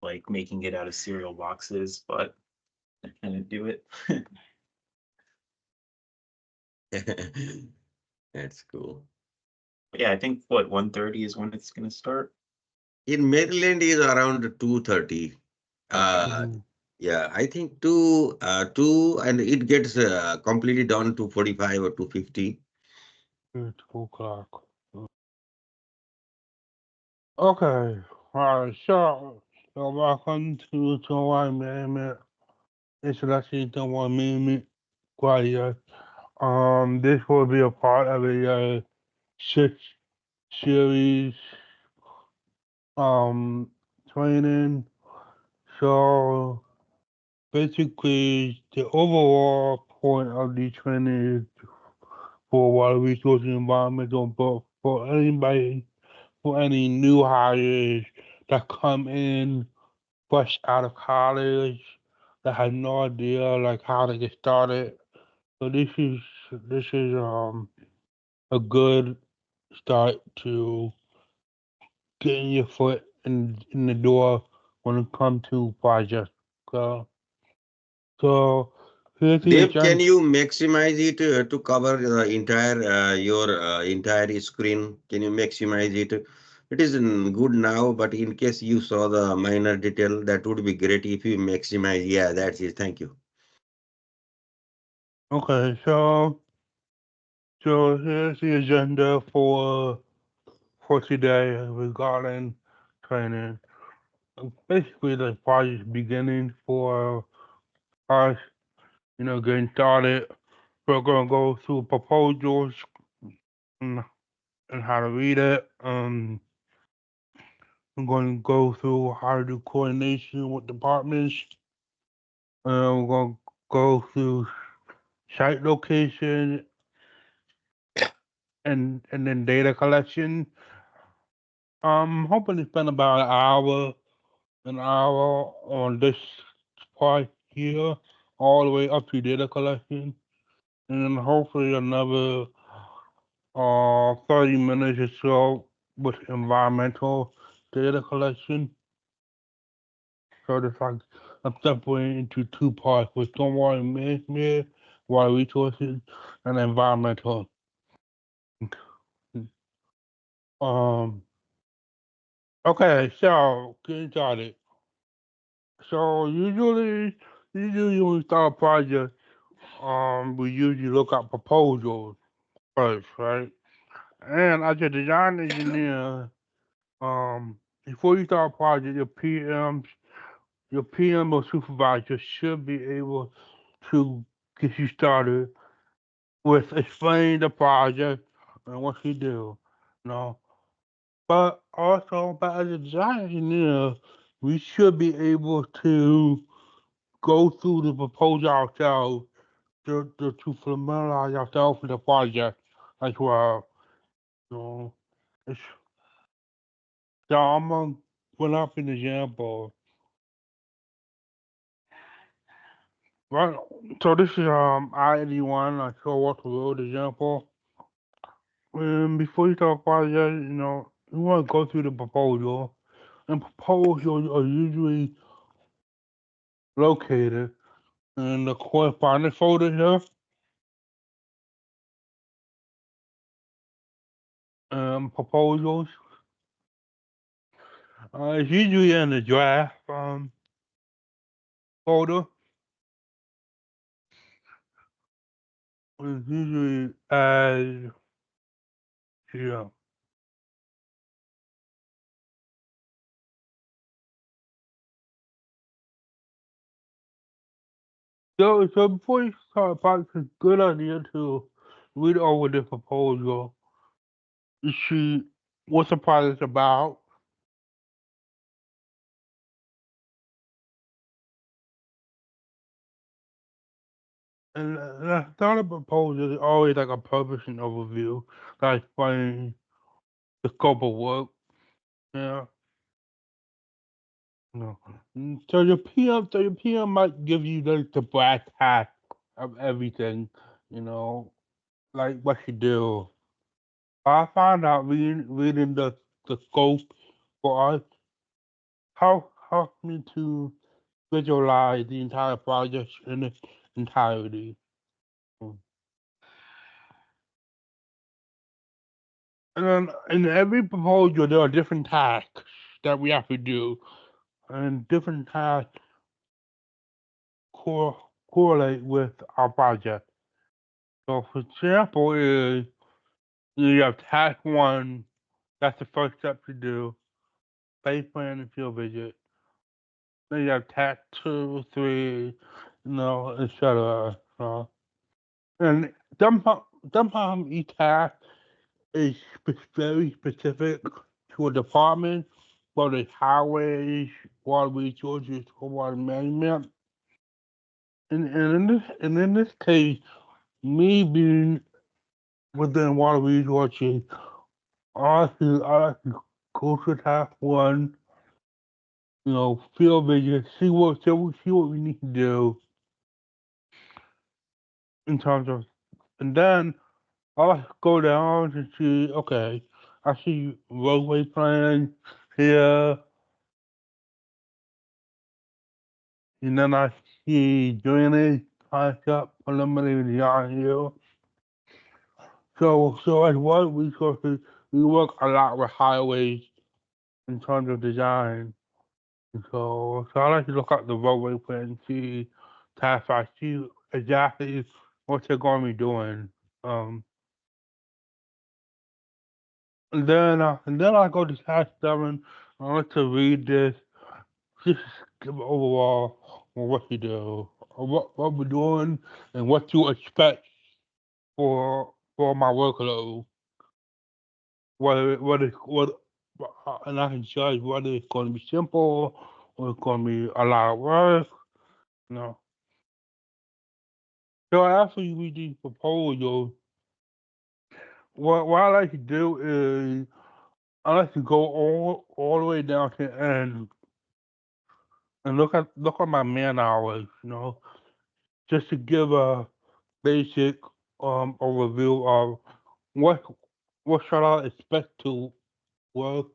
like making it out of cereal boxes, but I kind of do it. That's cool. But yeah, I think what 1:30 is when it's gonna start. In Maryland is around 2:30. Okay. Uh, yeah, I think two, and it gets completely done 2:45 or 2:50. 2 o'clock. Okay. All right. So welcome to our amendment. Introduction to one amendment. Quiet. This will be a part of a six series um training. So basically, the overall point of the training is for water resource and environmental, but for anybody, for any new hires that come in fresh out of college that have no idea like how to get started. So this is a good start to getting your foot in the door when it comes to projects. So, so here's the Dave, can agenda. you maximize it to cover the entire your entire screen? Can you maximize it? It is good now, but in case you saw the minor detail, that would be great if you maximize. Yeah, that's it. Thank you. Okay, so here's the agenda for today regarding training. Basically, the project beginning for us, getting started. We're gonna go through proposals and, and how to read it. We're going to go through how to do coordination with departments. We're going to go through site location and then data collection. I'm hoping to spend about an hour on this part here, all the way up to data collection, and then hopefully another 30 minutes or so with environmental data collection. So it's like I'm separating into two parts with stormwater management, water resources, and environmental. Um. Okay, so getting started. So usually when we start a project, we usually look at proposals first, right? And as a design engineer, before you start a project, your PM or supervisor should be able to get you started with explaining the project and what you do. You know, but as a design engineer, we should be able to go through the proposal ourselves to familiarize ourselves with the project as well. So, it's, so I'm gonna put up an example. Right. So this is I-81, I show what the road example. Before you start a project, you want to go through the proposal. And proposals are usually located in the correspondence folder here. Proposals. It's usually in the draft folder. It's usually as yeah. So before you start a project, it's a good idea to read over the proposal, see what the project's about. And not a proposal is always like a publishing overview that explains the scope of work. Yeah. No. So your PM might give you the brass tack of everything, you know, like what you do. I found out reading the scope for us how helps me to visualize the entire project in its entirety. And then in every proposal, there are different tasks that we have to do, and different tasks correlate with our project. So, for example, is you have task one. That's the first step to do. Base plan and field visit. Then you have task 2, 3, etc. And sometimes each task is very specific to a department, whether it's highways, water resources, or water management. And in this case, me being within water resources, I like to go to task one, field visit, see what we need to do in terms of, and then I go down to see, okay, I see roadway plans here, and then I see drainage concept preliminary design here. So as water resources, we work a lot with highways in terms of design. And so I like to look at the roadway plan and see tasks. I see exactly what they're going to be doing. Um, and then I go to task 7. I like to read this, just give overall on what to do, or what we're doing, and what to expect for my workload. And I can judge whether it's going to be simple or it's going to be a lot of work. You know. So after you read these proposals, what I like to do is I like to go all the way down to the end and look at my man hours, just to give a basic overview of what what should I expect to work.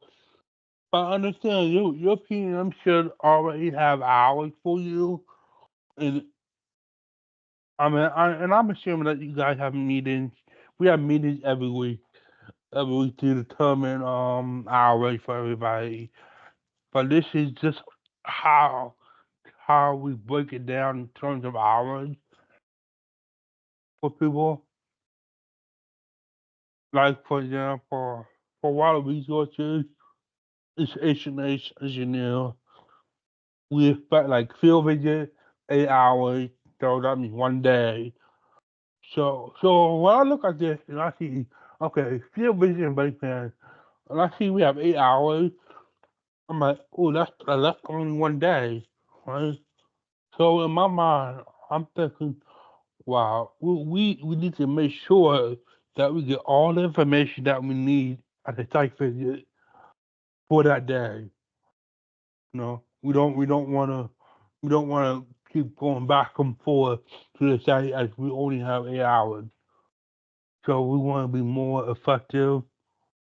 But I understand your PM should already have hours for you, and I'm assuming that you guys have meetings. We have meetings every week to determine hours for everybody. But this is just how how we break it down in terms of hours for people. Like for example, for water resources, it's H&H engineer. We expect like field visit 8 hours, so that means 1 day. So when I look at this and I see, okay, field visit and base plan, and I see we have 8 hours, I'm like, oh, that's only 1 day, right? So in my mind, I'm thinking, wow, we need to make sure that we get all the information that we need at the site visit for that day. We don't wanna keep going back and forth to the site as we only have 8 hours. So we wanna be more effective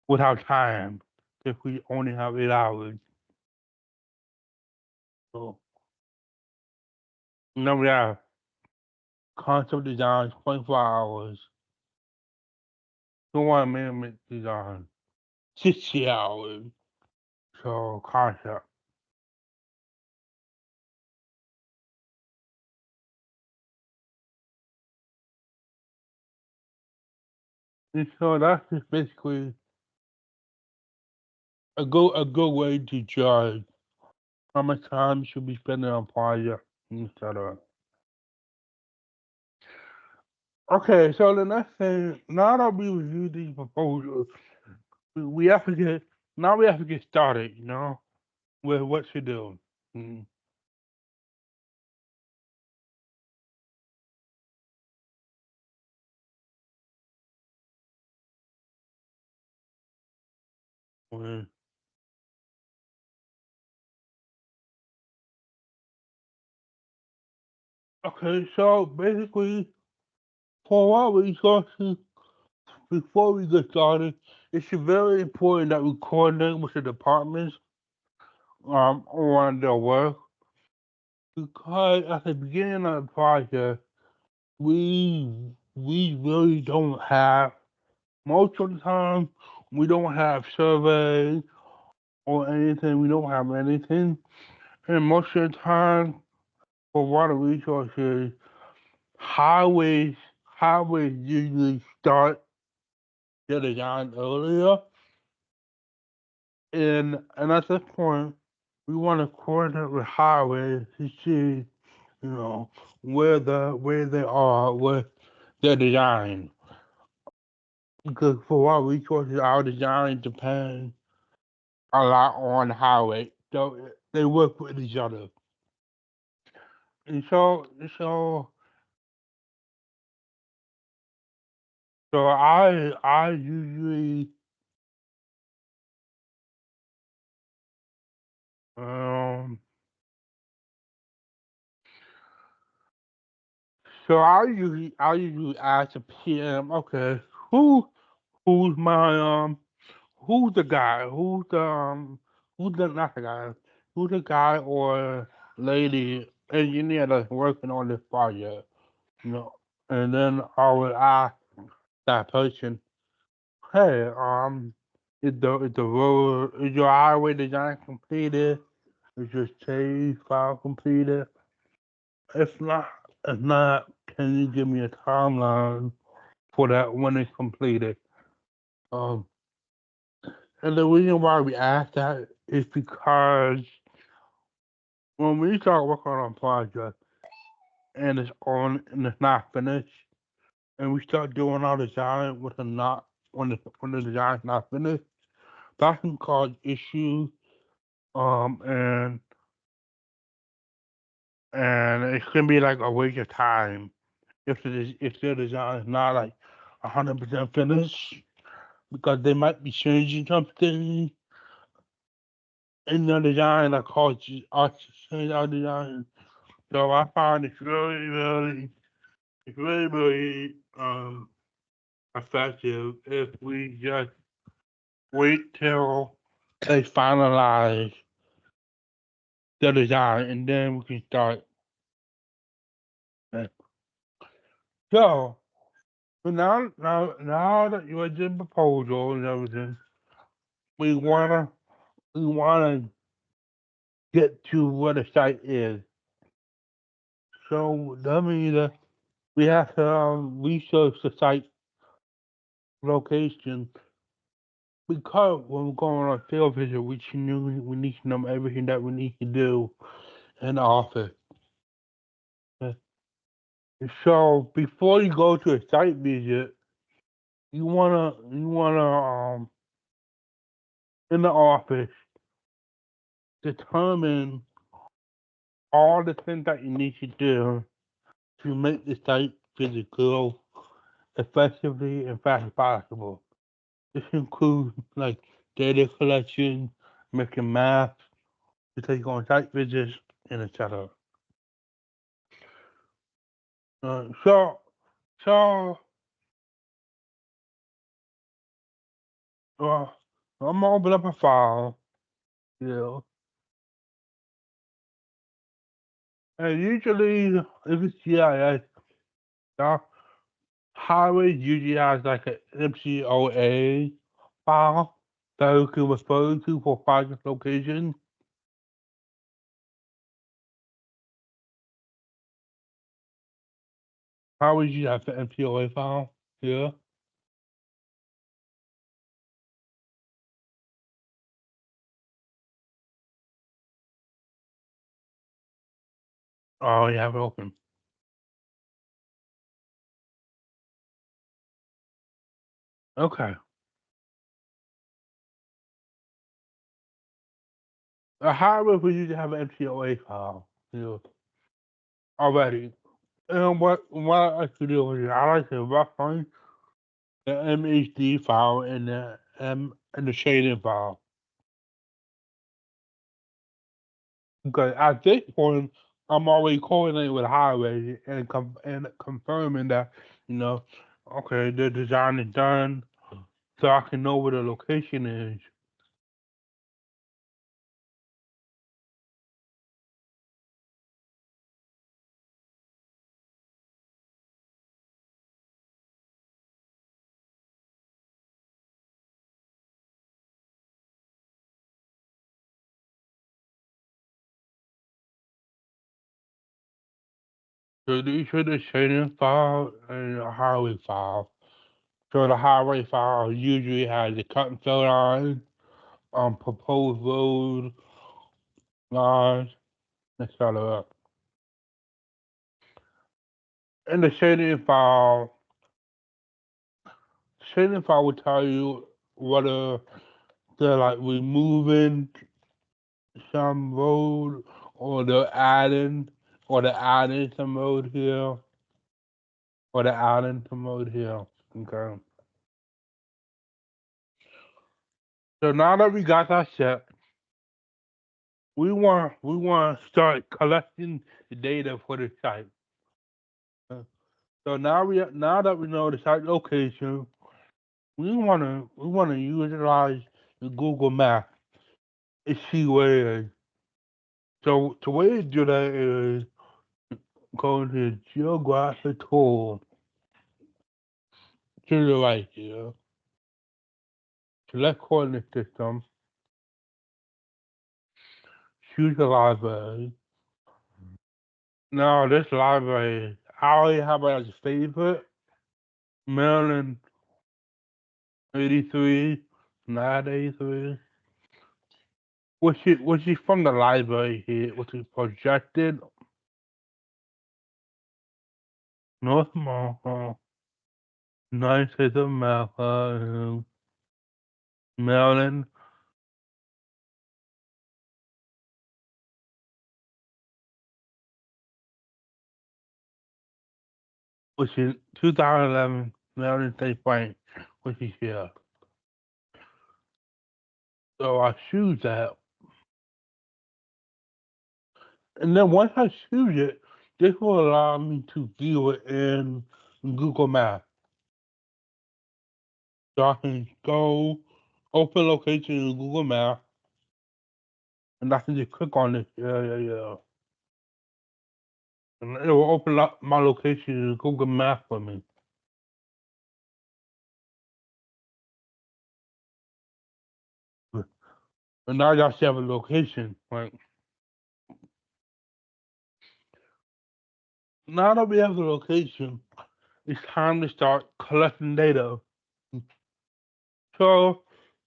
with our time if we only have 8 hours. So now we have concept design 24 hours, stormwater management design 60 hours. So concept. And so that's just basically a good way to judge how much time you should be spending on project, etc. Okay, so the next thing, now that we review these proposals, we have to get started, with what to do. Mm. Mm. Okay, so basically, for our resources, before we get started, it's very important that we coordinate with the departments on the work because at the beginning of the project, we really don't have most of the time we don't have surveys or anything. We don't have anything, and most of the time for water resources, highways highways usually start the design earlier, and at this point, we want to coordinate with highways to see, you know, where they are with their design. Because for our resources, our design depends a lot on highway, so they work with each other. And so I usually um I usually ask the PM, okay, who's my who's the guy? Who's the not the guy? Who's the guy or lady engineer that's working on this project? You know, and then I would ask that person, hey, is your highway design completed? Is your stage file completed? If not, if not, can you give me a timeline for that when it's completed? Um, and the reason why we ask that is because when we start working on a project and it's not finished, and we start doing our design with a not when the design's not finished, that can cause issues. Um, and and it can be like a waste of time if the design is not like 100% finished because they might be changing something in the design that causes us to change our design. So I find it's really effective if we just wait till they finalize the design and then we can start. So, now that you did the proposal and everything, we wanna get to where the site is. So that means that we have to research the site location because when we're going on a field visit, we need to know everything that we need to do in the office. Uh, So before you go to a site visit, you wanna in the office determine all the things that you need to do to make the site visit go effectively and fast as possible. This includes like data collection, making maps to take on site visits, and etc. Uh, so, so uh, I'm gonna open up a file, you know, and usually if it's GIS, the highway usually has like an MCOA file that you can refer to for project location. Highway usually has the MCOA file here oh, you have it open. Okay. A highway will usually have an MCOA file here already. And what I like to do is I like to reference the MHD file and the shading file. Because at this point, I'm already coordinating with highway and confirming that, you know, okay, the design is done, so I can know where the location is. So these are the shading file and the highway file. So the highway file usually has the cut and fill line, proposed road lines, etc. And the shading file will tell you whether they're like removing some road or they're adding some road here or they're adding some road here. Okay. So now that we got that set, we want to start collecting the data for the site. Uh, So now that we know the site location, we wanna utilize the Google Map and see where it is. So the way to do that is go to geographic tool to the right here. Select coordinate system, choose the library. Now this library, I already have it as a favorite. Maryland 83, not 83. Which is from the library here, which is projected North America, United States of America, Maryland. Which is 2011 Maryland State Bank, which is here. So I choose that. And then once I choose it, this will allow me to view it in Google Maps. So I can go open location in Google Maps and I can just click on this area. And it will open up my location in Google Maps for me. And now y'all see have a location. Like now that we have the location, it's time to start collecting data. So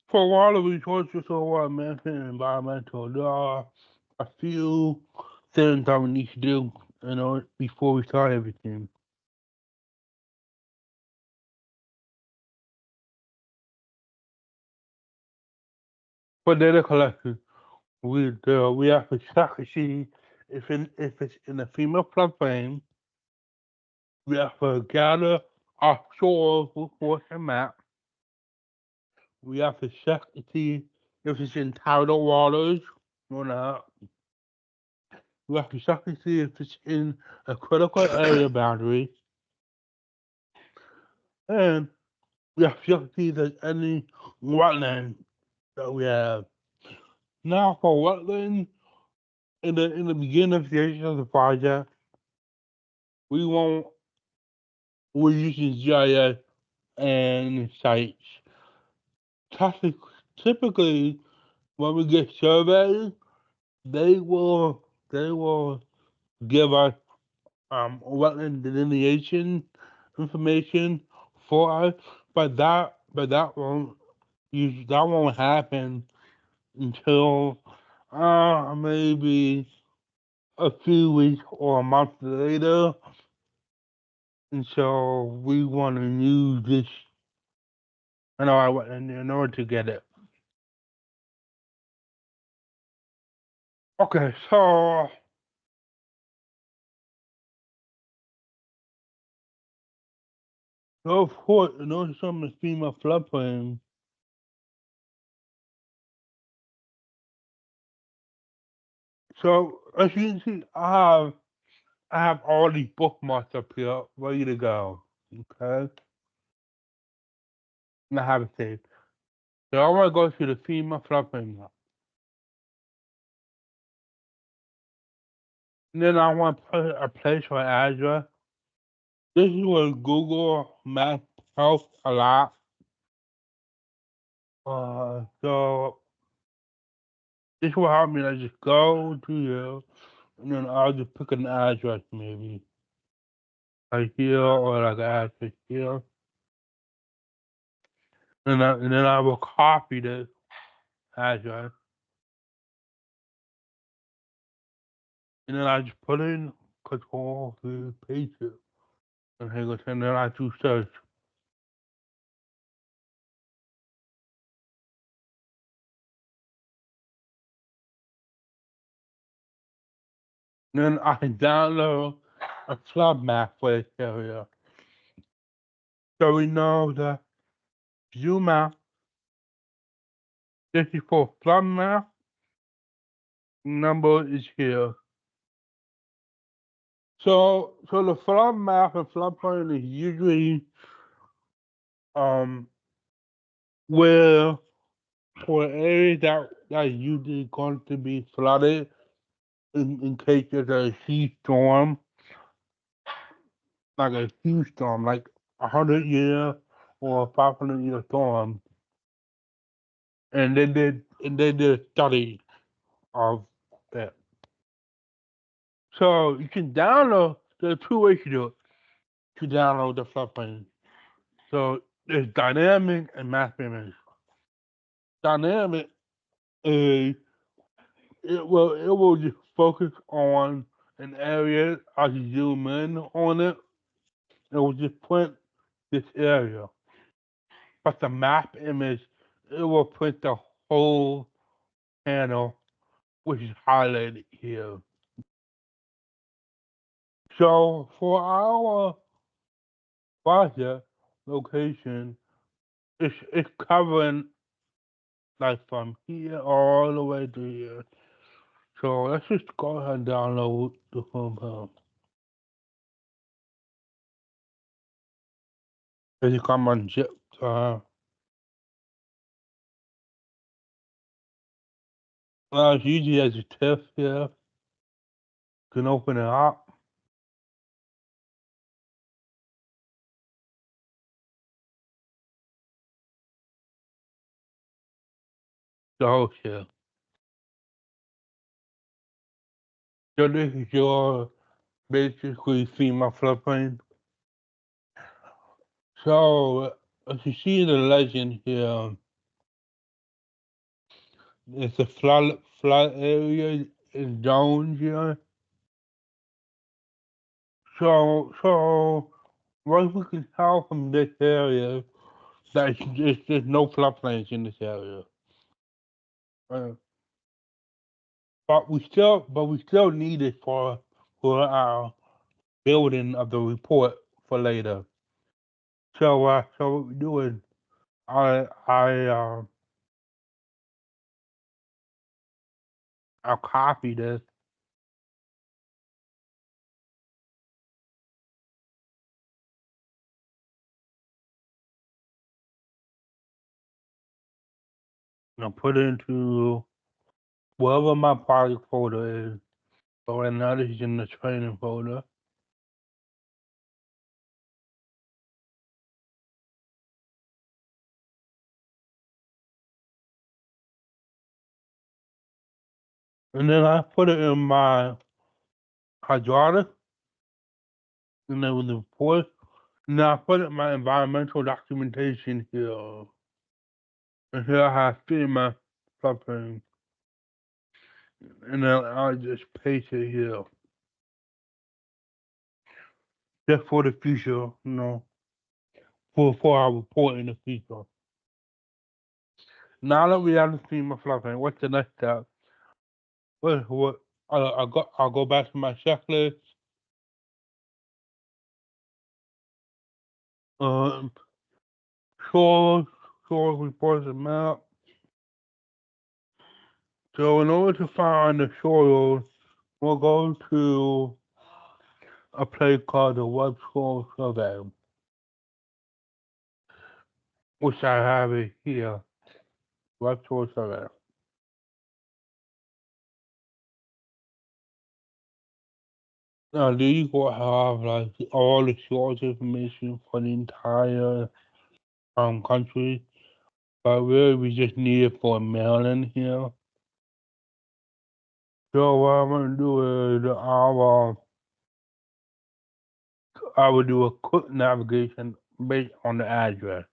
for water resources or water management and environmental, there are a few things that we need to do, before we start everything. For data collection, we have to check to see if it's in a FEMA floodplain. We have to gather offshore reports and map. We have to check to see if it's in tidal waters or not. We have to check to see if it's in a critical area boundary. And we have to check to see if there's any wetland that we have. Now for wetland, in the beginning of the project, we won't we're using GIS and sites. Typically, when we get surveys, they will give us wetland delineation information for us, but that won't happen until maybe a few weeks or a month later. And so we want to use this in order to get it. Okay, so of course, in order to some of the FEMA floodplain, so as you can see, I have all these bookmarks up here ready to go. Okay, and I have it saved. So I want to go to the FEMA floodplain map. And then I want to put a place or address. This is where Google Maps helps a lot. So this will help me to just go to here, and then I'll just pick an address maybe. like here or like access here. And then I will copy this address. And then I just put in control to paste it. And then I do search. Then I can download a flood map for this area. So we know the zoom out. This is for flood map. Number is here. So the flood map and floodplain is usually where for areas that usually going to be flooded in case there's a huge storm, like a huge storm, like 100-year or 500-year storm. And they did a study of that. So you can download. There are two ways to do it. To download the floodplain. So there's dynamic and mass image. Dynamic is it will just focus on an area. As you zoom in on it, it will just print this area. But the map image, it will print the whole panel, which is highlighted here. So for our project location, it's covering like from here all the way to here. So let's just go ahead and download the compound. As you come on zip, it's usually as a test here. You can open it up. The whole shit. So this is your basically FEMA floodplain. So as you see the legend here, it's a flood area in zones here. So what we can tell from this area that there's no floodplains in this area. But we still need it for our building of the report for later. So what we're doing, I'll copy this. And I'll put it into wherever my project folder is. So right now this is in the training folder. And then I put it in my hydraulic, and then with the report. And then I put it in my environmental documentation here. And here I have FEMA floodplain. And then I just paste it here. Just for the future, for our report in the future. Now that we have the FEMA floodplain, what's the next step? What I'll go back to my checklist. Um, shore reports and map. So in order to find the soils, we'll go to a place called the Web Soil Survey, which I have it here. Web Soil Survey. Now these will have like all the source information for the entire country, but really we just need it for Maryland here. So what I'm gonna do is I would do a quick navigation based on the address.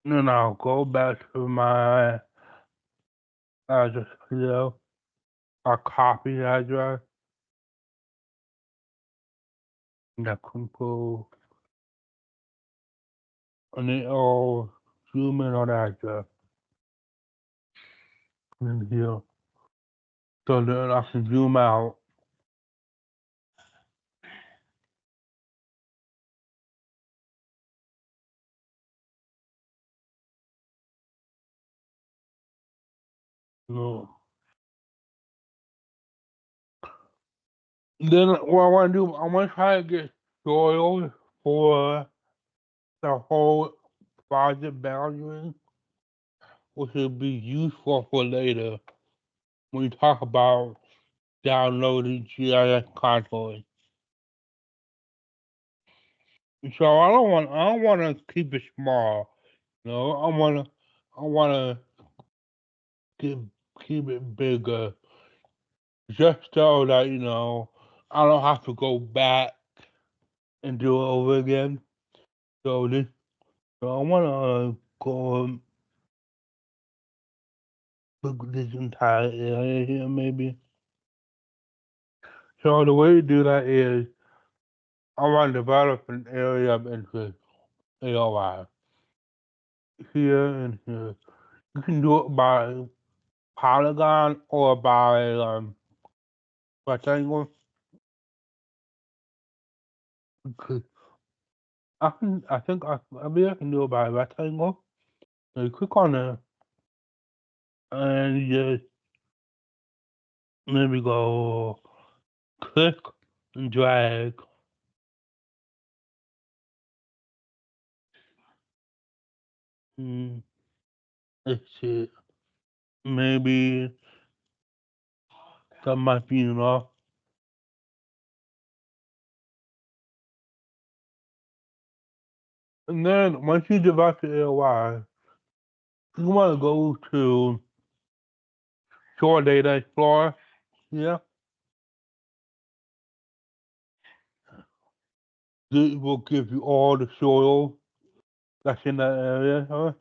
Then I'll go back to my address here. I'll copy the address. And I can go and then I'll zoom in on the address. In here. So then I can zoom out. No. Then what I want to do, I want to try to get soil for the whole project boundary, which will be useful for later when we talk about downloading GIS content. So I don't want to keep it small. No, I want to keep it bigger, just so that I don't have to go back and do it over again. So I want to go look at this entire area here, maybe. So the way to do that is I want to develop an area of interest, AOI, here and here. You can do it by polygon or by rectangle. I mean I can do it by rectangle. So you click on it and you just maybe go click and drag. Hmm, let's see. Maybe that might be enough. And then once you develop the AOI, you want to go to Shore Data Explorer. Yeah. It will give you all the soil that's in that area. Huh?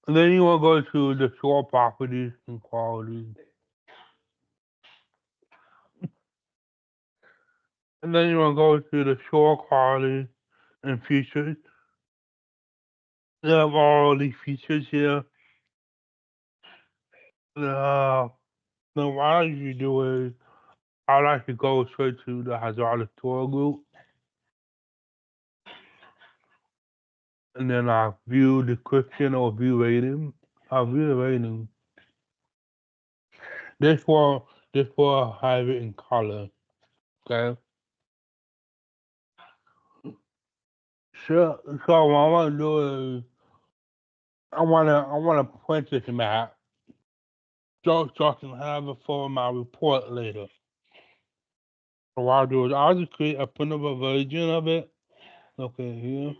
And then you want to go to the shore properties and qualities. And then you want to go to the shore quality and features. They have all these features here. Then what I usually do is I like to go straight to the hydraulic soil group. And then I view description or view rating. I view the rating. This will have it in color. Okay. So what I want to do is I wanna print this map so I can have it for my report later. So what I'll do is I'll just create a printable version of it. Okay, here.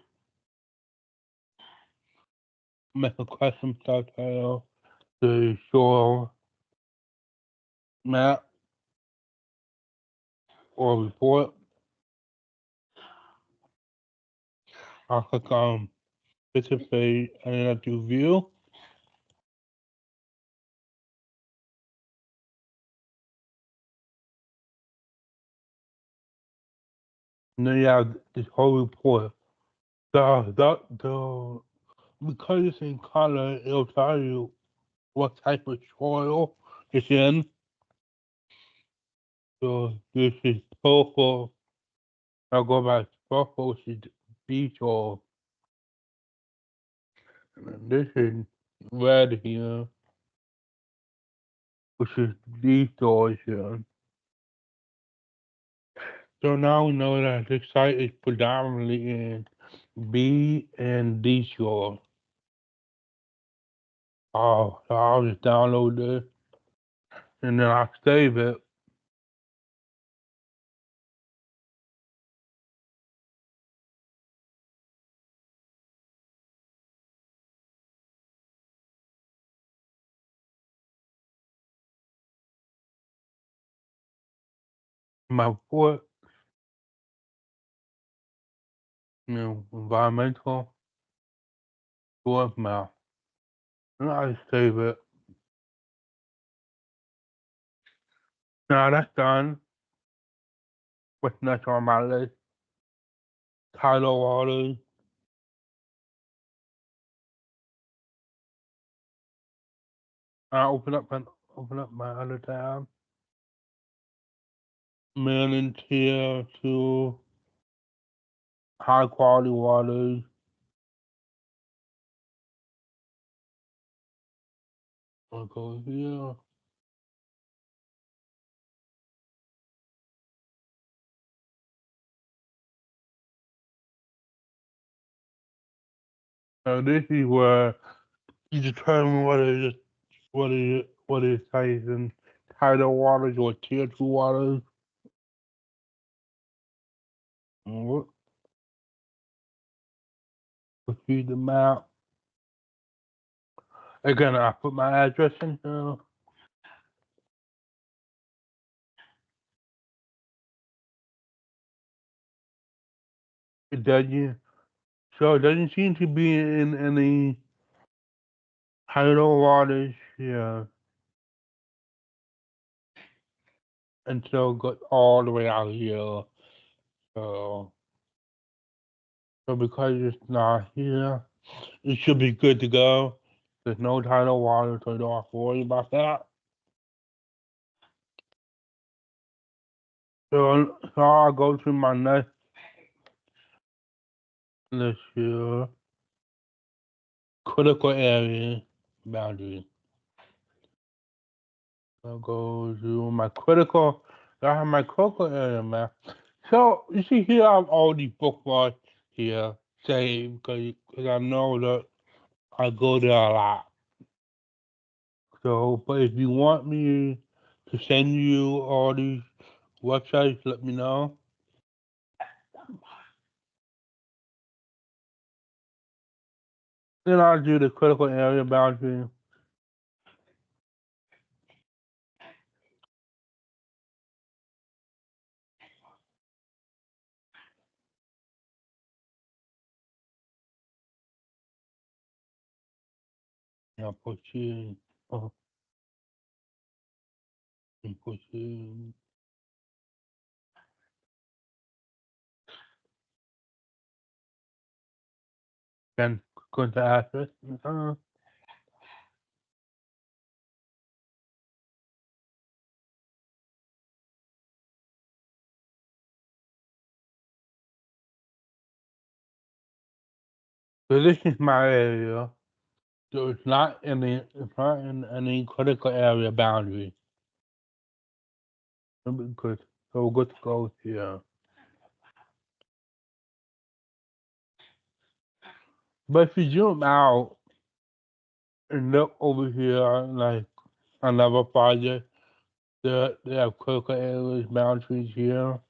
Make a custom subtitle. The shore map or report. I'll click on picture page and then I do view. And then you have this whole report. The because it's in color, it'll tell you what type of soil it's in. So this is purple. I'll go back to purple, which is beach soil. And then this is red here, which is deep soil here. So now we know that this site is predominantly in B and D soil. Oh, so I'll just download this and then I'll save it. my foot, environmental, foot mouth. And I save it. Now that's done. What's next on my list? Tidal waters. I open up my other tab. Managed here to high quality waters. I'll go here. So this is where you determine what is safe in tidal waters or tier 2 waters. And proceed the map. Again, I put my address in here. It doesn't. So it doesn't seem to be in any tidal waters here until it got all the way out here. So because it's not here, it should be good to go. There's no tidal water, so you don't have to worry about that. So I'll go to my next list here. Critical area boundary. I'll go to my critical. I have my critical area map. So you see here, I have all these bookmarks here saved because I know that I go there a lot. So, but if you want me to send you all these websites, let me know. Then I'll do the critical area boundary. I'll put you, oh, and put you. Then go to address. So this is my area. So it's not in any critical area boundary. It'll be good. So we're good to go here. But if you zoom out and look over here, like another project, they have critical areas boundaries here.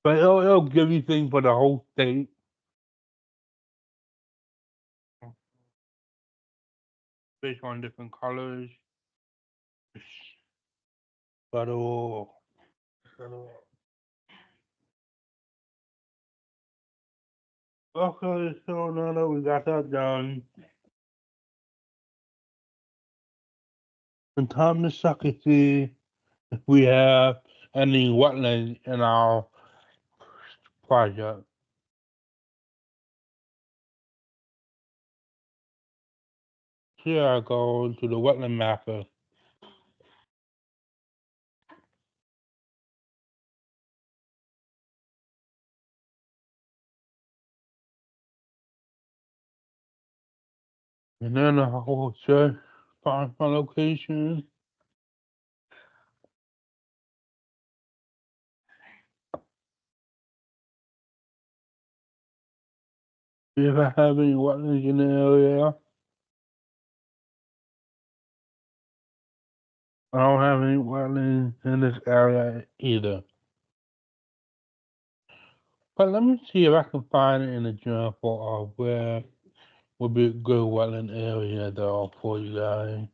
But it'll give you things for the whole state. Based on different colors. Federal. Okay, so now that we got that done, it's time to suck and see if we have any wetlands in our project. Here I go to the wetland mapper. And then I will search, find my location. See if I have any wetlands in the area. I don't have any wetlands in this area either. But let me see if I can find it in the example of where would be a good wetland area though for you guys.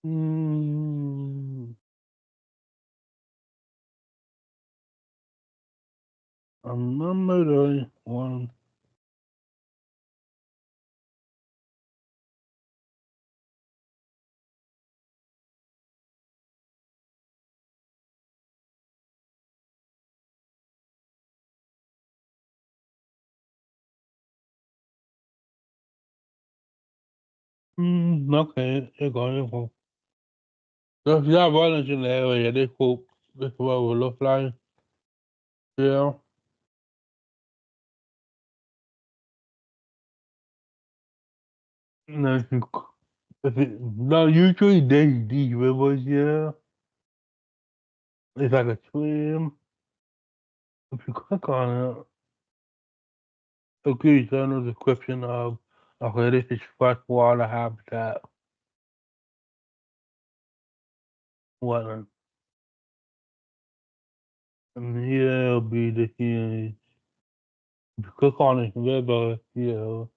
Hmm. I remember the one. Okay, you're going. So if you have violence in the area, this is what it will look like. Yeah. And then now usually these rivers here, it's like a stream. If you click on it, it'll give you a description of, okay, this is freshwater habitat. Wetland. And here will be the here. If you click on this river here,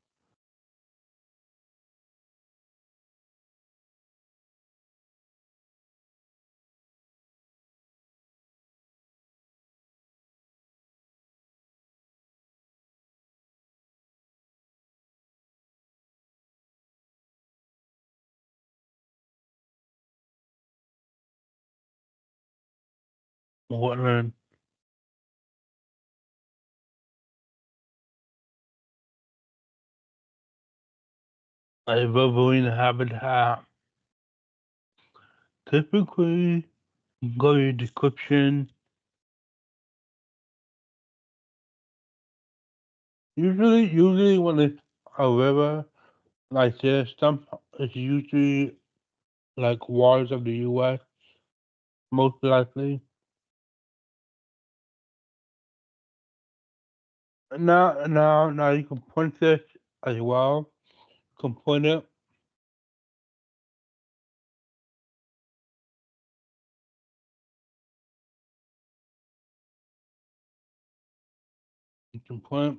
wetland, a riverine habitat. Typically, go to your description. Usually when it's a river like this, it's usually like waters of the U.S. most likely. Now you can print this as well. You can print it. You can print.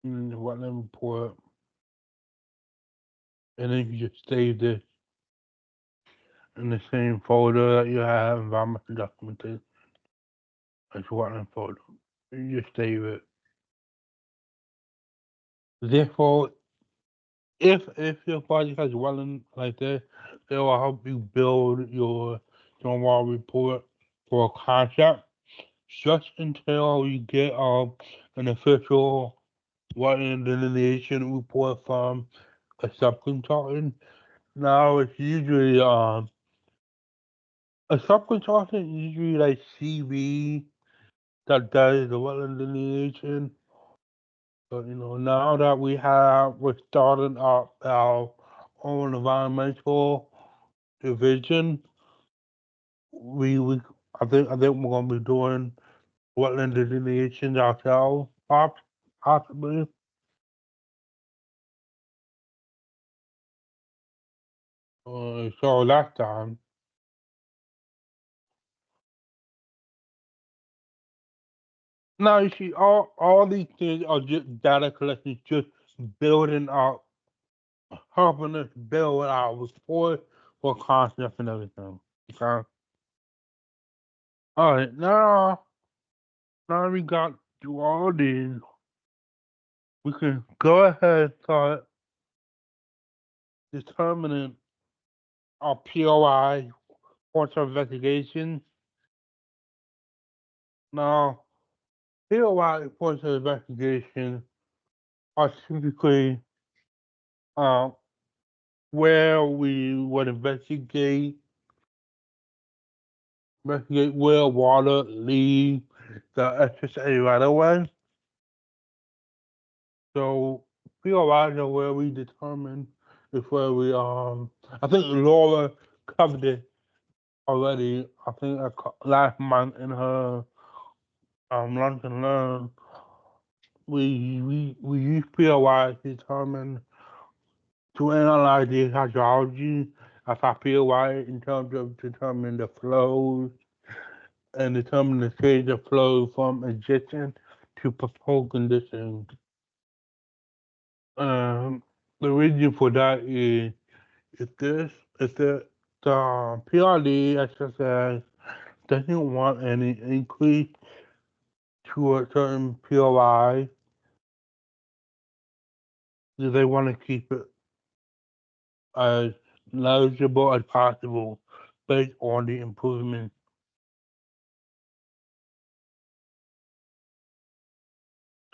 In the wetland report, and then you just save this in the same folder that you have environmental documentation as wetland folder. You just save it. Therefore, if your project has wetland like this, it will help you build your stormwater report for a concept just until you get an official wetland delineation report from a subconsultant. Now it's usually a subconsultant usually like CV that does the wetland delineation. But now that we're starting up our own environmental division, we I think we're gonna be doing wetland delineation ourselves, possibly. So last time. Now you see, all these things are just data collection, just building out, helping us build our report for concepts and everything. Okay. All right. Now we got through all these, we can go ahead and start determining our POI, points of investigation. Now, POI points of investigation are typically uh, where we would investigate where water leaves the SSA right away. So POIs are where we determine is where we I think Laura covered it already. I think last month in her lunch and learn, we use POI to determine to analyze the hydrology of our POI in terms of determining the flows and determine the stage of flow from existing to proposed conditions. Um, the reason for that is if this if the PRD exercise doesn't want any increase to a certain POI, they want to keep it as knowledgeable as possible based on the improvement.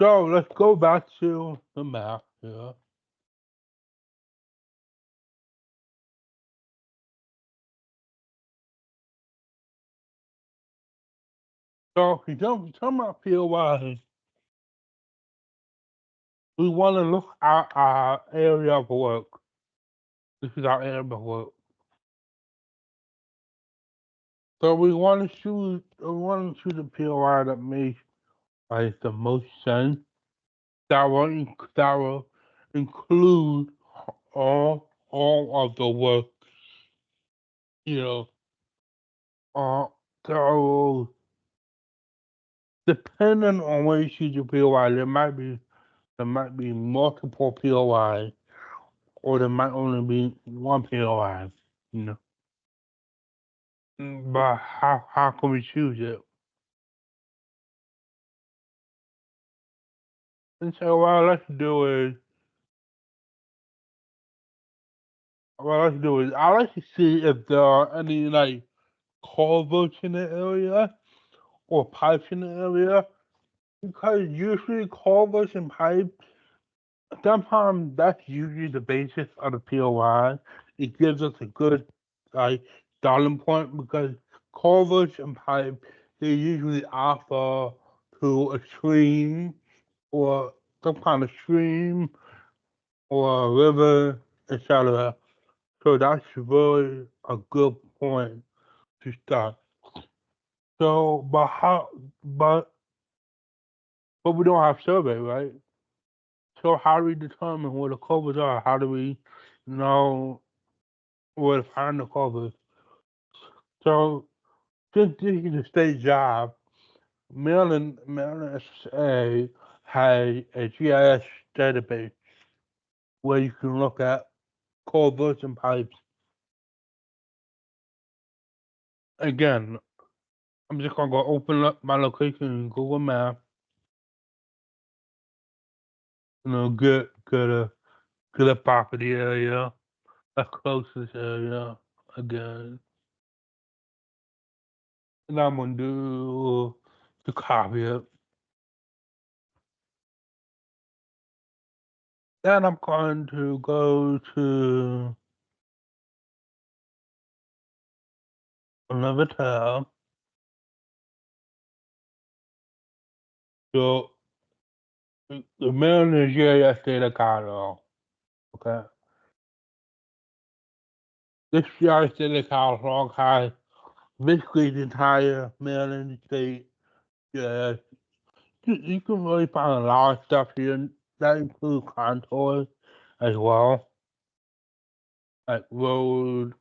So let's go back to the map here. So if you don't talk about POI, we want to look at our area of work. This is our area of work. So we want to choose a POI that makes like the most sense. That will include all of the work, you know. So depending on where you choose your POI, there might be multiple POI, or there might only be one POI, you know. But how can we choose it? And so what I like to do is I like to see if there are any like culverts in the area or pipes in the area, because usually culverts and pipes, sometimes that's usually the basis of the POI. It gives us a good like starting point, because culverts and pipes, they usually offer to a stream or some kind of stream or a river, etc. So that's really a good point to start. So, but we don't have survey, right? So how do we determine where the covers are? How do we know where to find the covers? So since this is a state job, Maryland SSA has a GIS database where you can look at culverts and pipes. Again, I'm just gonna go open up my location in Google Maps, get a property area, a closest area again. And I'm gonna do to copy it. Then I'm going to go to another tab. So the Maryland GIS data catalog. Okay. This GIS data catalog has basically the entire Maryland state GIS. You can really find a lot of stuff here. That includes contours as well, like road,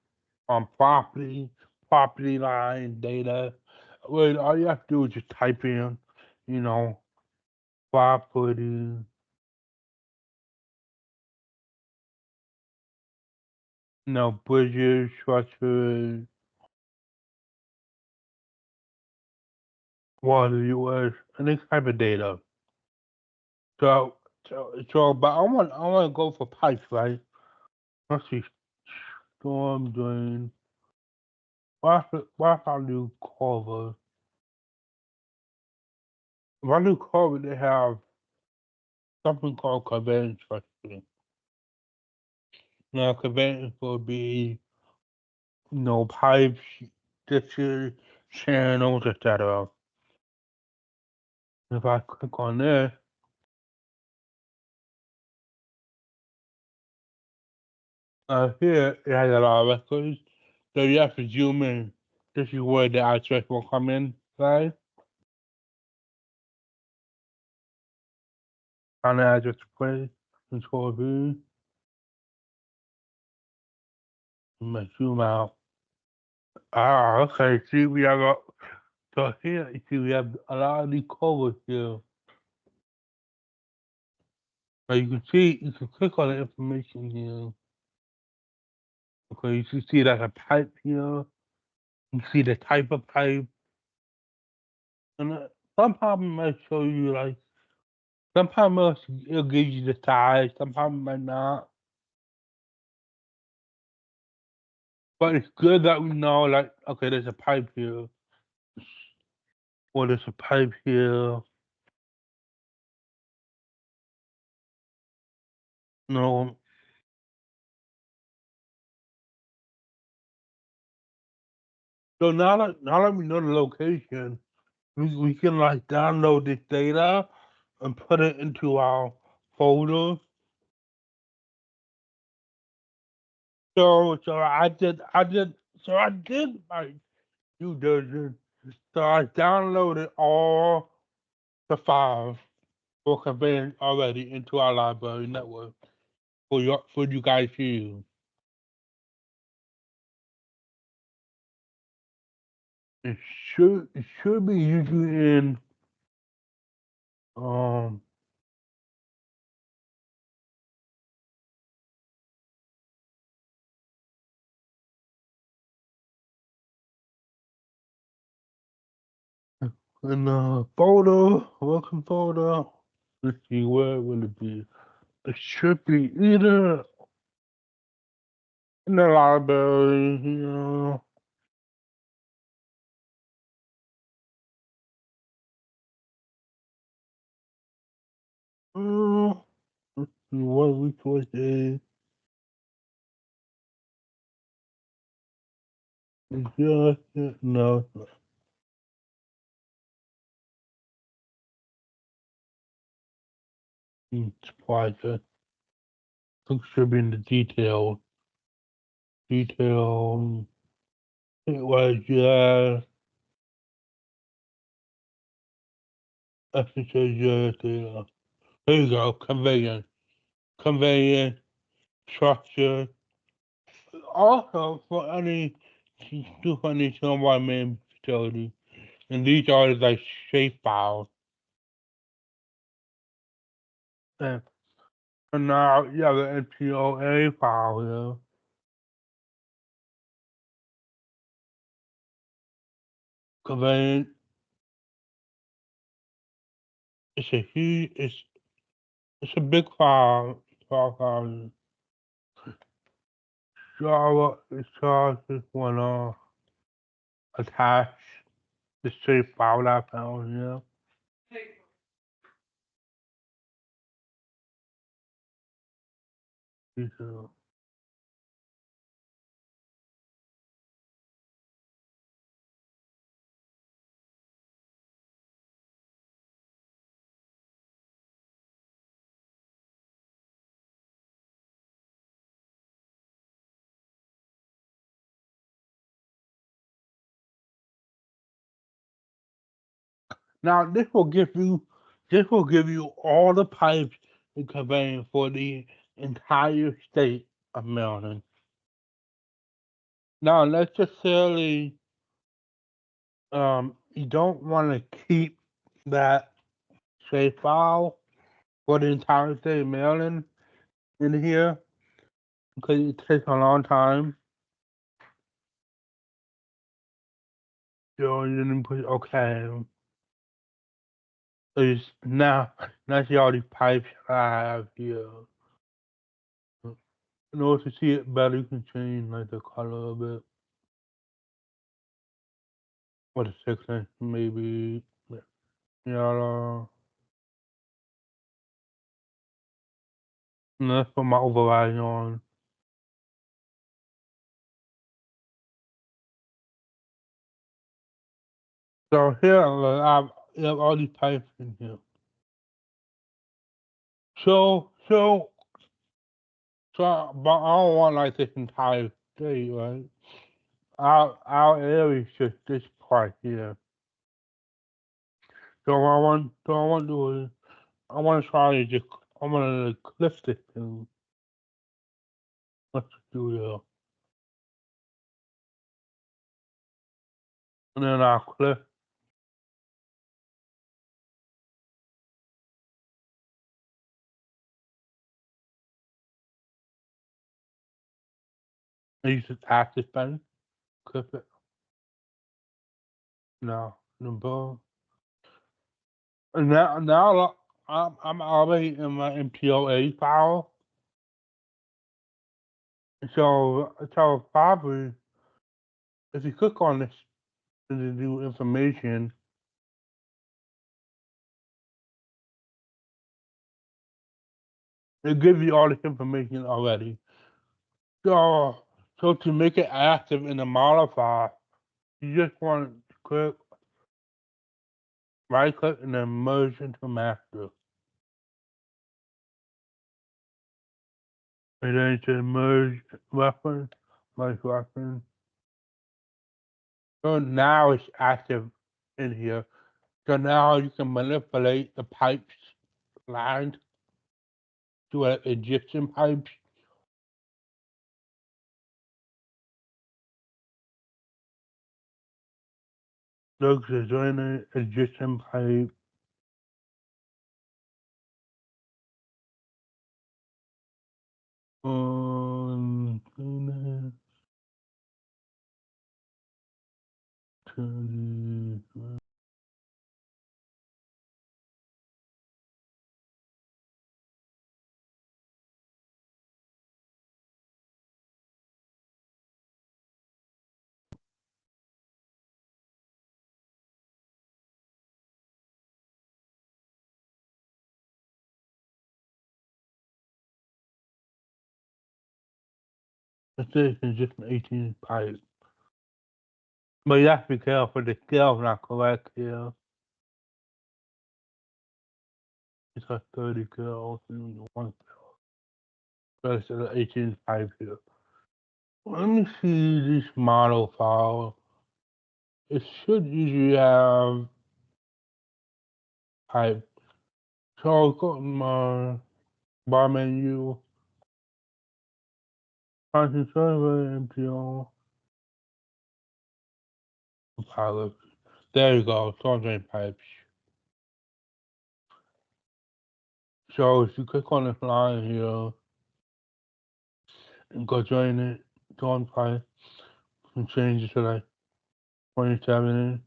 property line data. Well, all you have to do is just type in, you know, property, bridges, structures, water US, any type of data. So, but I want to go for pipes, right? Let's see, storm drain. What if I do cover? If I do cover, they have something called conveyance structure. Now, conveyance will be, pipes, ditches, channels, etc. If I click on this, Here it has a lot of records. So you have to zoom in. This is where the address will come in, right? On the address place, control V. I'm gonna zoom out. Ah, okay. See, we have a, so here, you see, we have a lot of these covers here. But you can see, you can click on the information here. Okay, you can see there's a pipe here. You can see the type of pipe. And somehow it might show you like, sometimes it'll give you the size, sometimes it might not. But it's good that we know, like, okay, there's a pipe here, or there's a pipe here. No. So now that we know the location, we can like download this data and put it into our folder. So I did my due diligence. So I downloaded all the files for conveyance already into our library network for you guys to use. It should be usually um in the folder, welcome folder. Let's see, where will it be? It should be either in the library here. Let's see what resources. Just no, supplies. I think it should be in the detail. Detail. It was I think it's there you go. Conveyance, structure. Also, for any stormwater main facility, and these are like shape files. And now you have the NPOA file here. Conveyance. It's a huge. It's a big file. File. So this one attach the shape file that I found here. These are- Now this will give you all the pipes and conveyance for the entire state of Maryland. Now let's just say you don't want to keep that say file for the entire state of Maryland in here because it takes a long time. So you didn't put okay. So now see all these pipes I have here. In order to see it better, you can change like the color of it. Or the section, maybe yellow. And let's put my override on. So here I have all these pipes in here. So So, but I don't want like this entire state, right? Our area is just this part here. So what I want to do is I want to try to just I want to clip this thing. Let's do that, and then I'll clip. I use the tap this button, clip it. No, the boom. And now I'm already in my MPOA file. So probably if you click on this to do information, it gives you all this information already. So to make it active in the modifier, you just want to click right click and then merge into master. And then it says merge reference, merge reference. So now it's active in here. So now you can manipulate the pipes lines to Egyptian pipes. Look, there's an Egyptian pipe. Let's say it's just an 18 pipe. But you have to be careful, the scale's not correct here. It's like 30 kills and 1 kill. So it's an 18 pipe here. Let me see this model file. It should usually have pipe. So I'll go to my bar menu, content server, MPO, pilot. There you go, storm drain pipes. So if you click on this line here and go join it, storm pipe, and change it to like 27.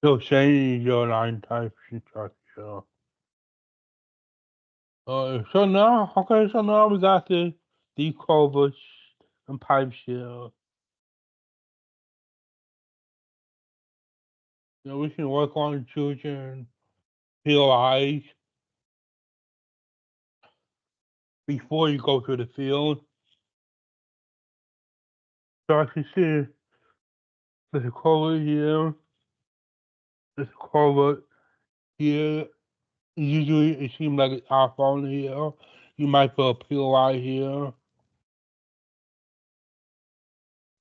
So change your line type structure. So now we got the decovers and pipe here. We can work on children POIs before you go to the field. So I can see there's a cover here, there's a cover here. Usually it seems like it's off on here. You might put a POI here.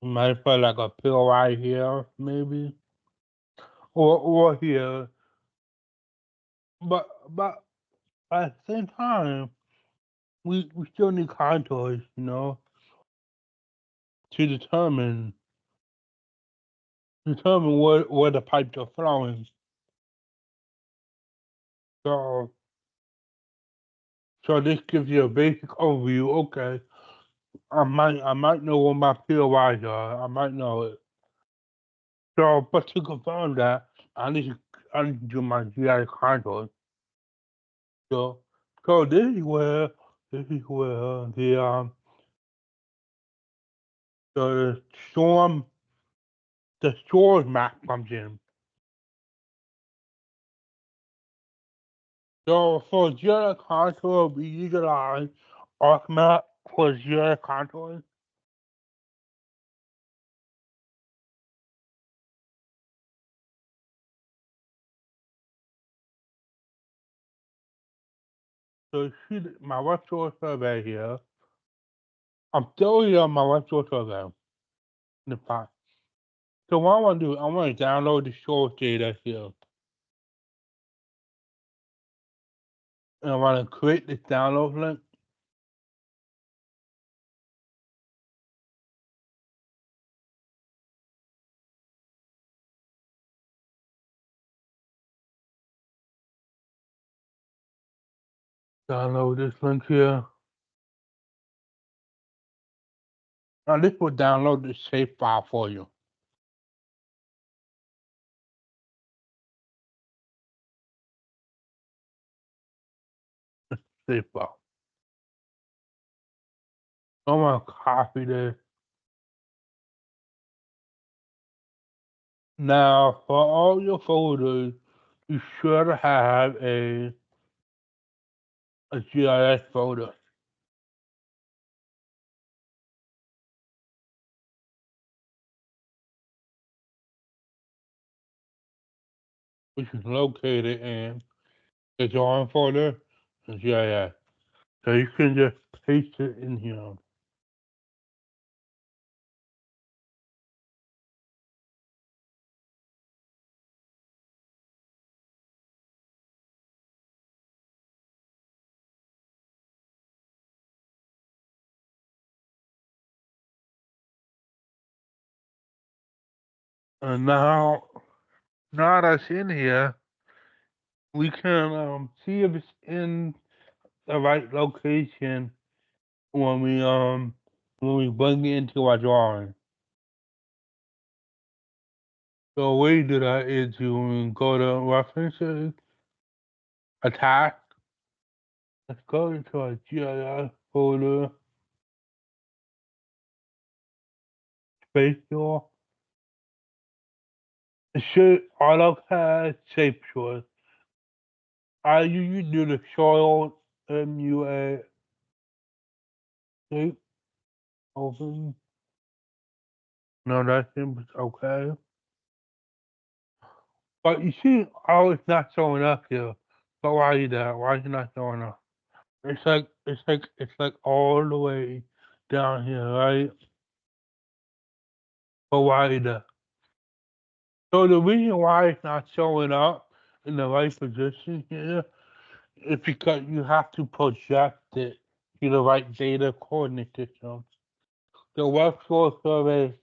You might put like a POI here, maybe. Or here. But at the same time, we still need contours, to determine where the pipes are flowing. So this gives you a basic overview. Okay, I might know where my POIs are. I might know it. So, but to confirm that, I need to do my GI contours. So this is where the the storm the storage map comes in. So for GI contour, we utilize ArcMap for GI contours. So see my web source survey here. I'm still here on my web source survey in the file. So what I want to do, I want to download the source data here. And I want to create this download link. Download this link here. Now this will download the shape file for you. Shape file. I'm gonna copy this. Now for all your folders, you should have a GIS folder. Which is located in the drawing folder and GIS. So you can just paste it in here. And now that's in here, we can see if it's in the right location when we bring it into our drawing. So the way you do that is you go to references, attach. Let's go into our GIS folder, spatial. It should AutoCAD shape choice. I usually do the soil MUA shape open. No, that's okay. But you see, oh, it's not showing up here. But why is that? Why is it not showing up? It's like all the way down here, right? But why is that? So the reason why it's not showing up in the right position here is because you have to project it to the right data coordinate system. The web source survey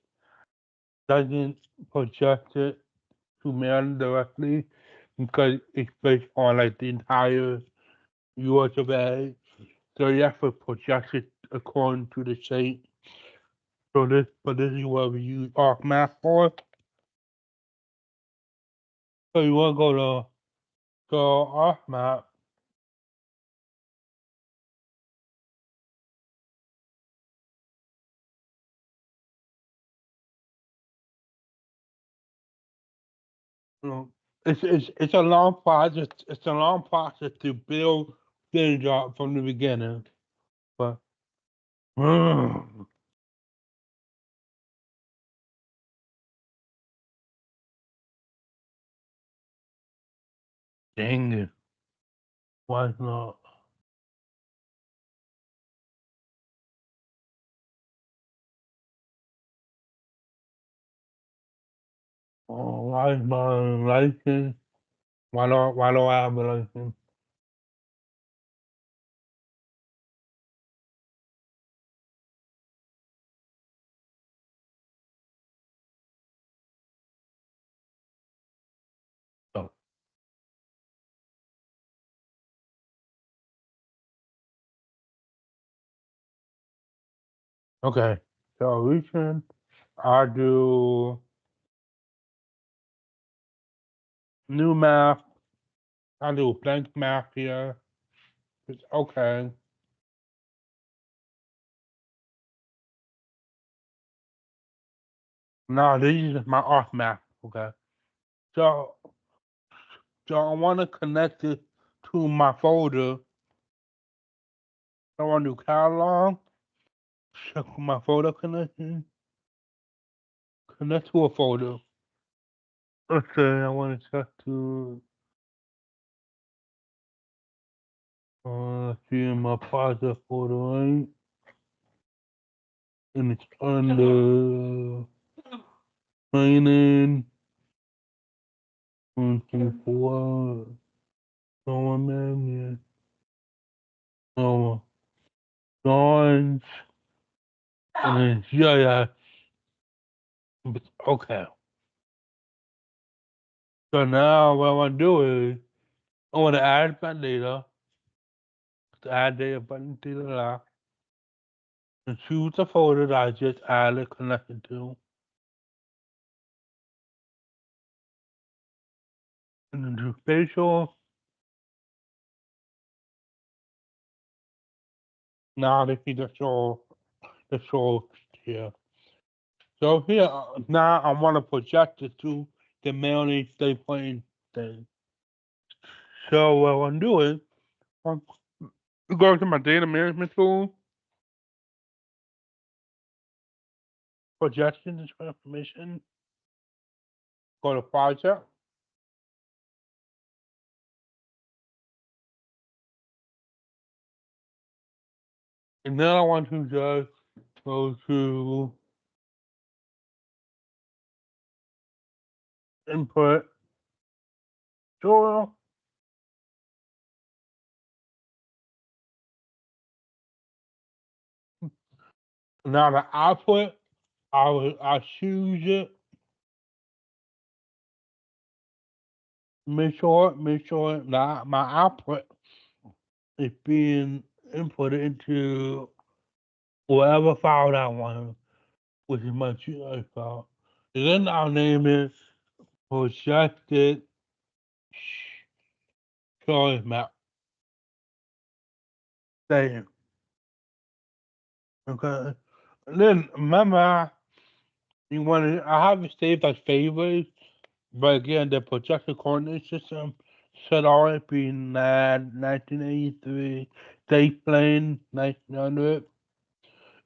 doesn't project it to man directly because it's based on like the entire US of A. So you have to project it according to the shape. But this is what we use ArcMap for. So you want to go to ArcMap. You know, it's a long process. It's a long process to build things up from the beginning. But dang it, why not? Oh, why is my license? Why do I have a license? Oh, okay. So recent, I do new map. I do blank map here. It's okay. No, this is my off map. Okay. So I want to connect it to my folder. I want to do catalog. Check my folder connection. Connect to a folder. Okay, I want to check to I see in my project folder, right? And it's under training, 124, someone man, yeah. Drawings, and then GIS. Okay. So now what I want to do is, I want to add my data, to add data button to the left, and choose the folder that I just added connected to. And then do spatial. Now they see the show here. So here, now I want to project it to the mailing stay plane thing. So what I want to do is, I'm go to my data management tool, projection and transformation, go to project, and then I want to just go to input soil. Now the output, I choose it. Make sure that my output is being inputted into whatever file that I want, which is my GI file. And then I'll name it projected choice map. There. Okay. And then remember, you want to, I have it saved as favorites, but again, the projected coordinate system should already be 1983 state plane 1900,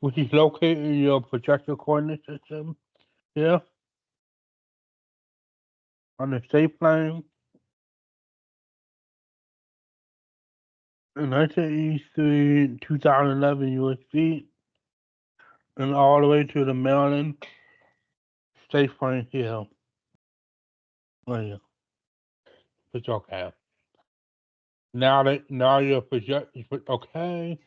which is located in your projected coordinate system here on the state plane. In 1983, 2011 USD, and all the way to the Maryland state plane here. Right here. It's okay. Now your project, okay.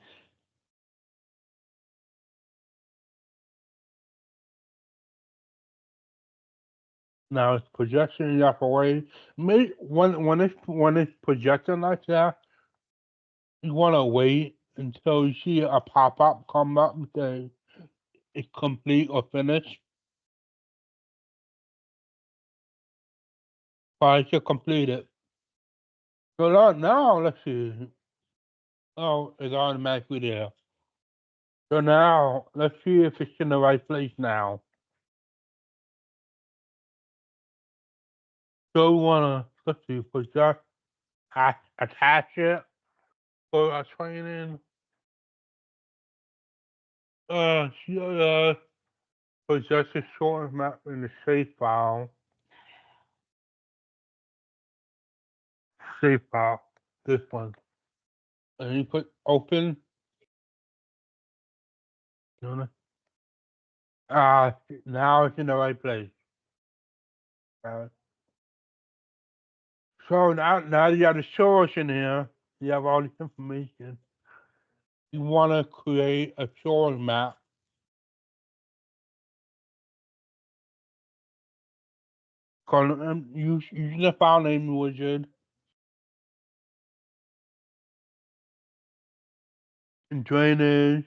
Now it's projection, you have to wait. Maybe when it's projecting like that, you wanna wait until you see a pop-up come up and say it's complete or finished. But it should complete it. So now let's see. Oh, it's automatically there. So now let's see if it's in the right place now. So we wanna, let's see, project, attach it for our training. Yeah, project a short map in the save file. Save file. This one. And you put open. Now it's in the right place. Uh, so now you have the source in here. You have all this information. You want to create a source map. Use the file name wizard. And drainage.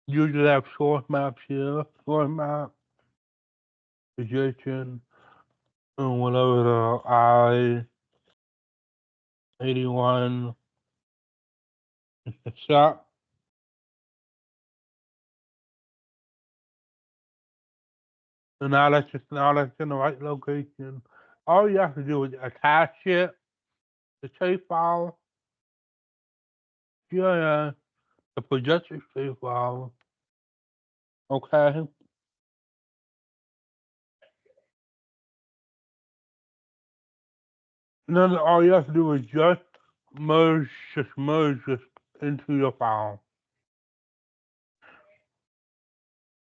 Usually have source maps here. Source map. Projection. And whatever the I-81 is the shop. So now that's in the right location. All you have to do is attach it, the save file, GIS, the projected save file. Okay. then all you have to do is merge this into your file.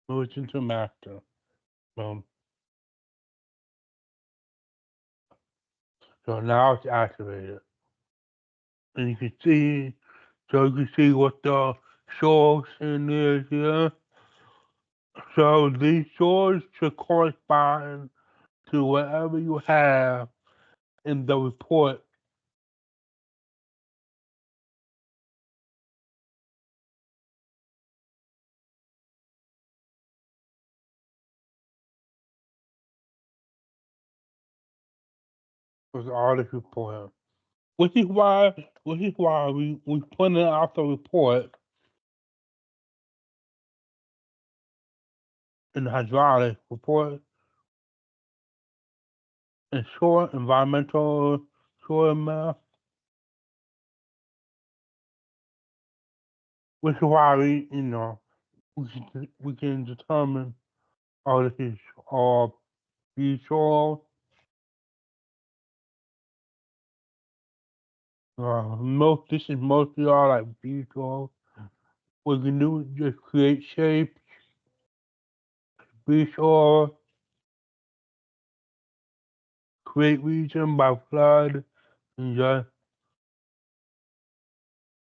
Merge into master. Boom. So now it's activated. And you can see, what the source in is here. So these sources should correspond to whatever you have in the report. With all this report. Which is why we printed out the report in the hydraulic report and short environmental short math. Which is why we can determine this is all visual. This is mostly all like visual. What we can do is just create shapes, visual, create region by flood, and just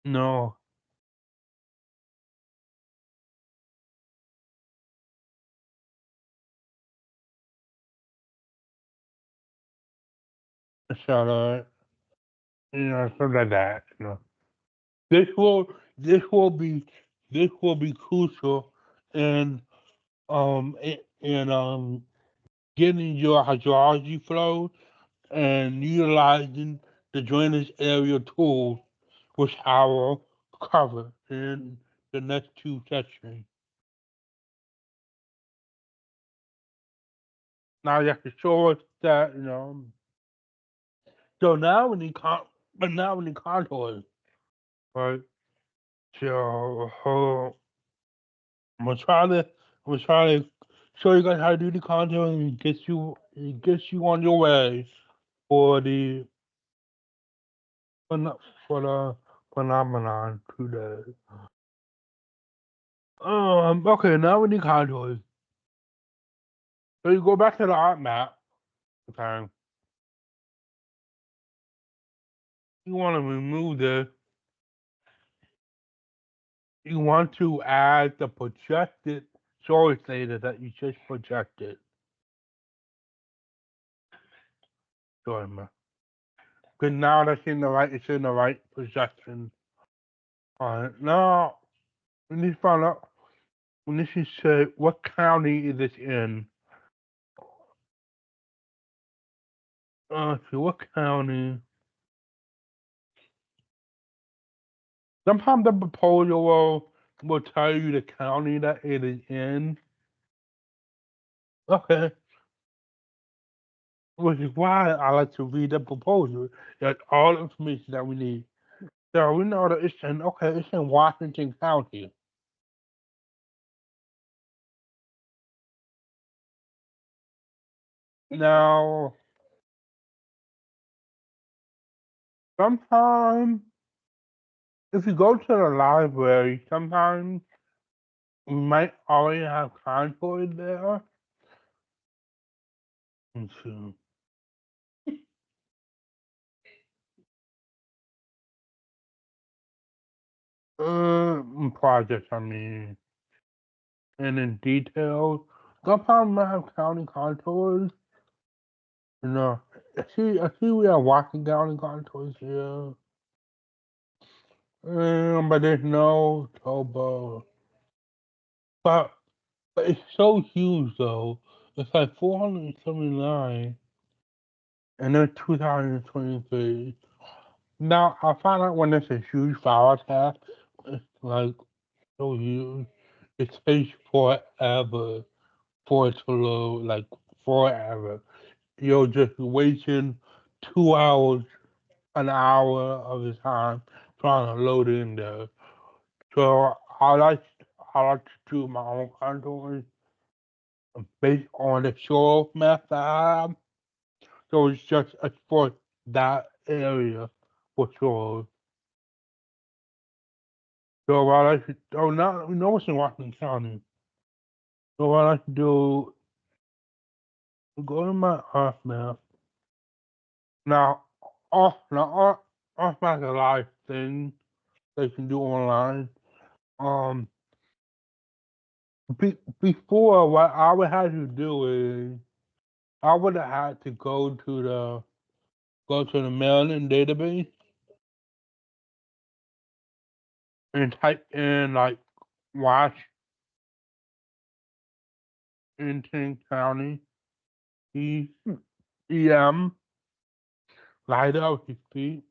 no. So something like that. This will this will be crucial in getting your hydrology flow and utilizing the drainage area tool, which I will cover in the next two sections. Now you have to show us that So now we need contours, right? So I'm gonna try to show you guys how to do the contour and get you on your way for the for the phenomenon today. Okay, now we need contours. So you go back to the art map. Okay. You want to remove this. You want to add the projected source data that you just projected. Sorry, man. Because now it's in the right projection. Alright, now we need to find out. We need to say what county is this in. So what county? Sometimes the proposal will tell you the county that it is in. Okay. Which is why I like to read the proposal. That's all the information that we need. So we know that it's in Washington County. Now, sometimes if you go to the library, sometimes we might already have contours there. Let's see. Projects, I mean, and in detail. Sometimes we have county contours. I see we have Washington County contours here. But there's no Tobo. But it's so huge though. It's like 479 and then 2023. Now I found out when there's a huge fire attack, it's like so huge. It takes forever for it to load, like forever. You're just wasting 2 hours, an hour of the time trying to load in there. So I like to do my own contours based on the show math I have. So it's just a sport that area for sure. So what I should, oh, now, it's in Washington County. So what I should do, go to my Earth map. Now, Earth map is a live thing they can do online. Um, before, what I would have to do is, I would have had to go to the Maryland database and type in like Washington County EM light up his feet,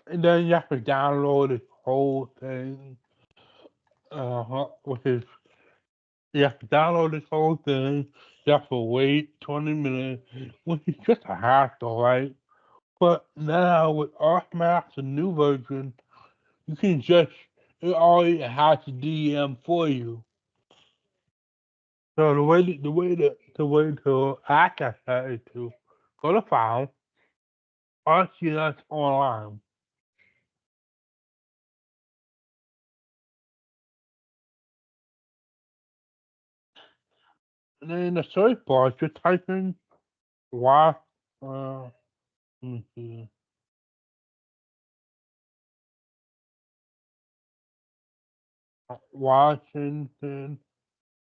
and then you have to download this whole thing. Which is you have to download this whole thing. You have to wait 20 minutes, which is just a hassle, right? But now with ArcMaps, a new version, you can just it already has a DM for you. So the way to access that is to go to File, RCS Online. And then in the search bar, just type in Y. Let me see. Washington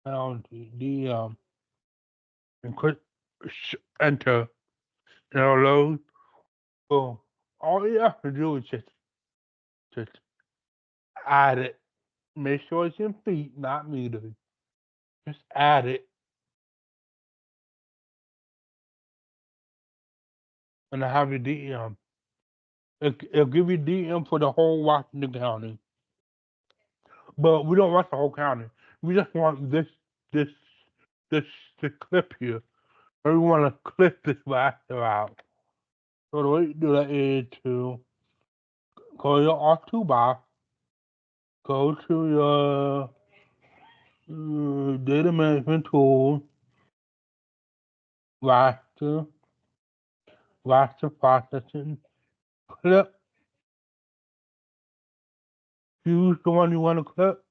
County DM and click enter. It'll load. Boom. All you have to do is just add it. Make sure it's in feet, not meters. Just add it, and I have your DM. It'll give you DM for the whole Washington County. But we don't want the whole county. We just want this, this, this clip here. Or we want to clip this master out. So the way to do that is to go to your R2 box, go to your data management tool, raster, processing, clip, choose the one you want to clip,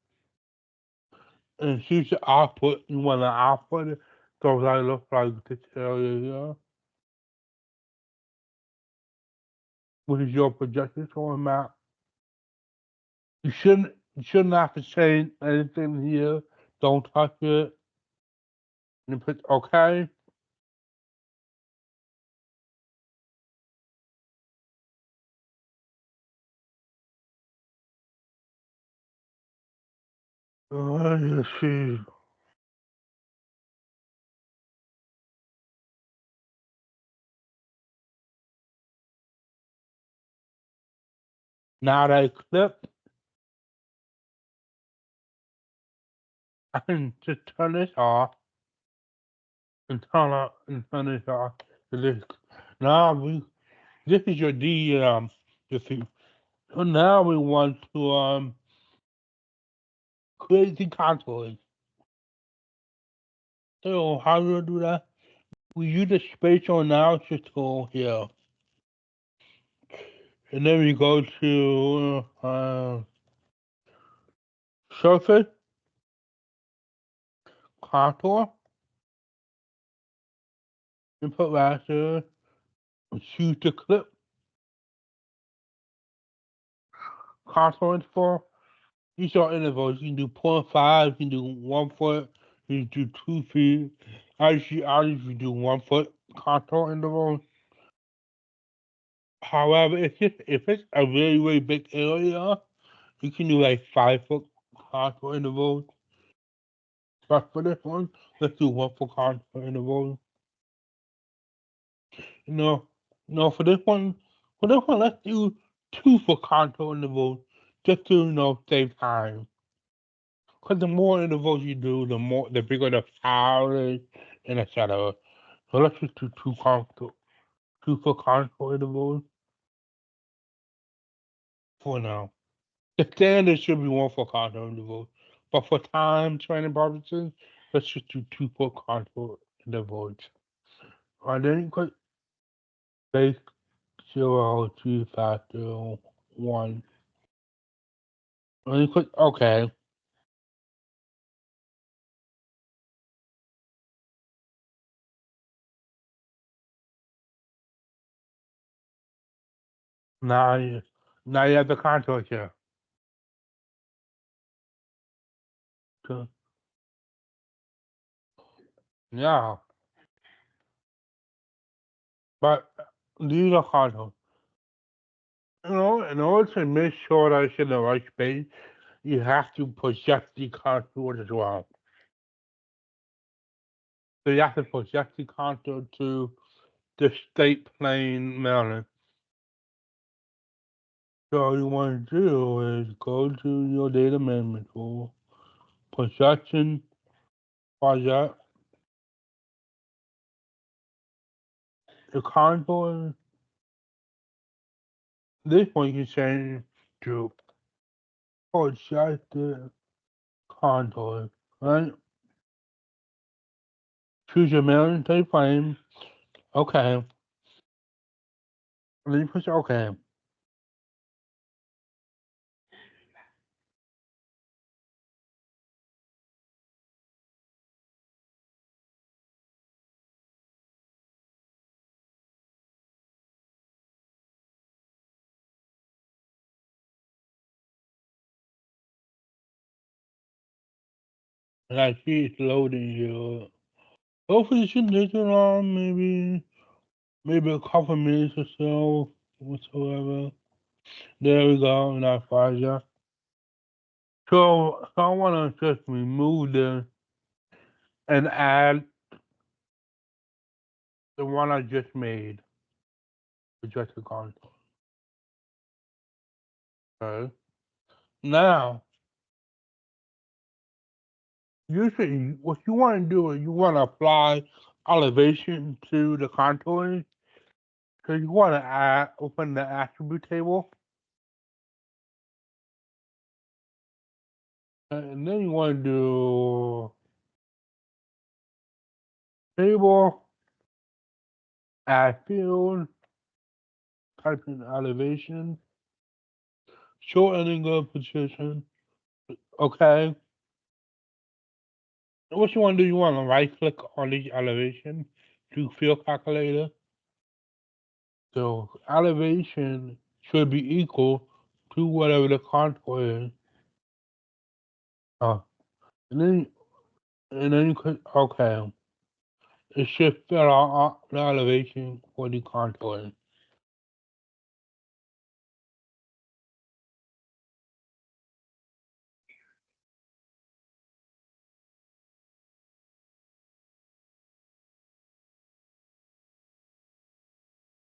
and choose the output you want to output it. So that looks like this area here, which is your projected soil map. You shouldn't have to change anything here. Don't touch it. And put OK. Let's see. Now that it's clipped, I can just turn this off and turn this off. Now this is your DM. You see. So now we want to create the contours. So how do we do that? We use the spatial analysis tool here. And then we go to surface, contour, input raster, choose the clip, contour interval. These are intervals. You can do 0.5, you can do 1 foot, you can do 2 feet. I usually do 1 foot contour intervals. However, if it's a really, really big area, you can do like 5 foot contour intervals. But for this one, let's do 1 foot contour intervals. No, no, for this one, let's do 2 foot contour intervals just to save time. Because the more intervals you do, the bigger the file is, and etc. So let's just do 2 foot contour intervals for now. The standard should be 1 foot contour intervals, but for time training purposes, let's just do 2 foot contour intervals. And then you click base 0 G factor 1. Let me click OK. Now you have the contour here. So, yeah. But these are contours. In order to make sure that it's in the right space, you have to project the contours as well. So you have to project the contour to the state plane mounted. So all you want to do is go to your data management tool, projection, project, the contour. This one you can change to projected contour, right? Choose your mounting state frame. Okay. And then you push OK. And I see it's loading here. Hopefully it shouldn't take too long, maybe a couple minutes or so whatsoever. There we go, and I find you. So I wanna just remove this and add the one I just made, the just the contour. Okay. Now usually what you wanna do is you wanna apply elevation to the contouring. So you wanna open the attribute table. And then you want to do table, add field, type in elevation, shortening of position. Okay. What you want to do, you want to right click on each elevation to field calculator. So elevation should be equal to whatever the contour is. Uh, and then you click OK. It should fill out the elevation for the contour.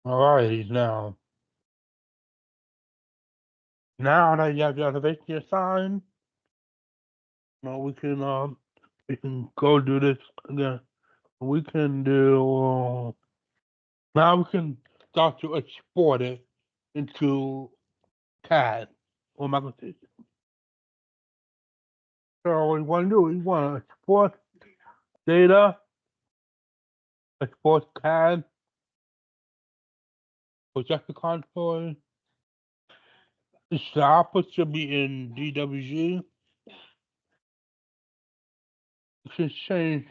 Alrighty, now that you have the elevation assigned, now we can go do this again. We can do now we can start to export it into CAD or Microsoft. So what we want to do, we want to export data, export CAD, project the contour. The output should be in DWG. You should change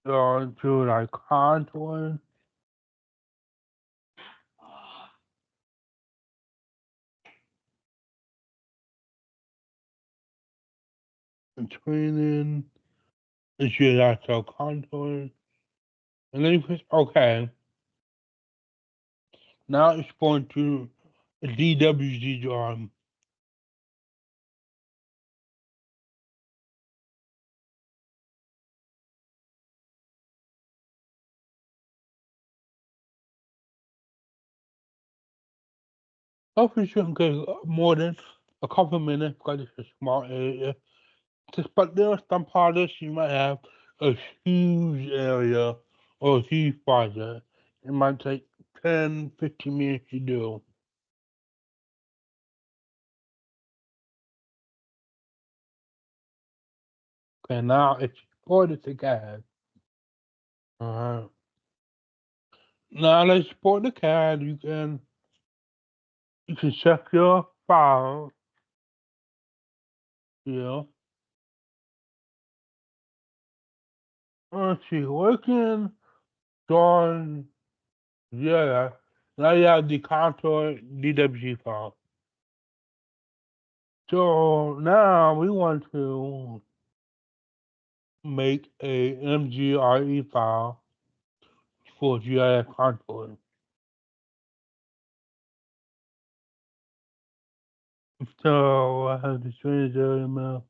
to like contour. And training. It should actual contour. And then you push OK. Now it's going to a DWG drawing. Hopefully it shouldn't take more than a couple minutes because it's a small area. But there are some projects you might have a huge area or a huge project. It might take 10, 15 minutes to do. Okay, now it's exported to CAD. Alright. Now let's export the CAD. You can check your file. Yeah. Let's see, working drawing. Yeah. Now you have the contour DWG file. So now we want to make a MGRE file for GIS contouring. So I have the strange email.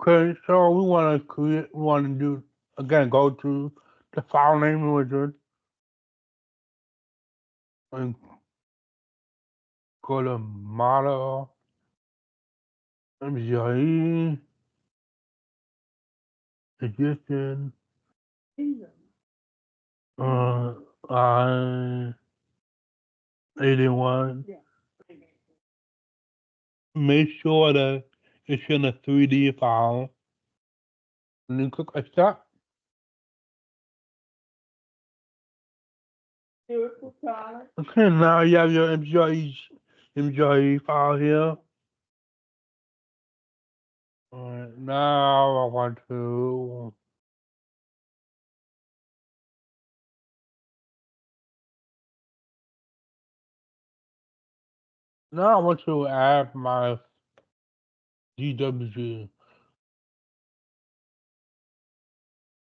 Okay, so we want to create, we want to do, again, go to the file name wizard and go to model, MGIE, edition, I 81. Make sure that it's in a 3D file. And then click accept. Okay, now you have your MGIE file here. Alright, now I want to add my DWG.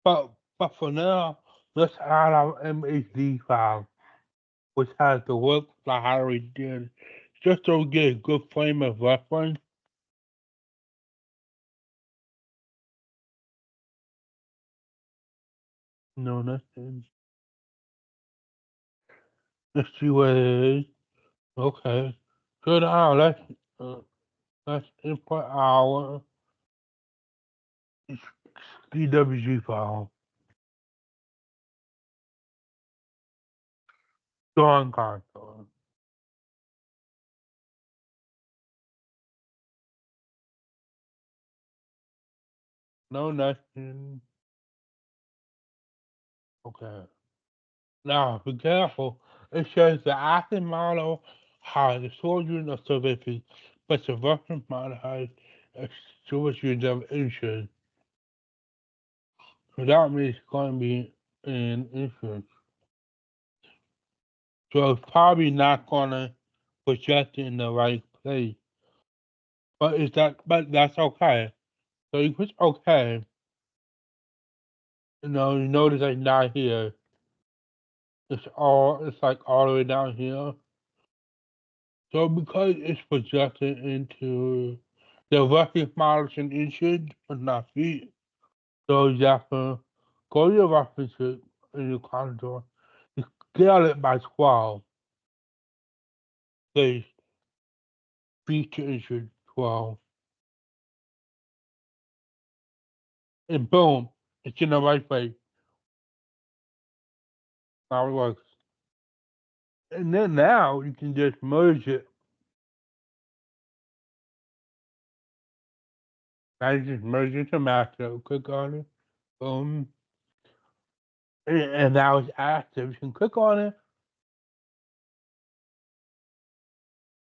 But for now, let's add our MHD file, which has the work that I already did, just so we get a good frame of reference. No, nothing. Let's see what it is. Okay. So now let's input our DWG file. Drawing console. No, nothing. Okay. Now, be careful. It says the active model has a children of services, but the reference model has a children of insurance. So that means it's going to be in insurance. So it's probably not going to project in the right place. But that's okay. So you push okay. You notice it's not here. It's like all the way down here. So because it's projected into the reference models in inches, but not feet. So you have to go to your references in your contour, scale it by 12. Say feet to inches 12. And boom, it's in the right place. Now it works. And then now you can just merge it. Now you just merge it to master, click on it, boom. And now it's active. You can click on it,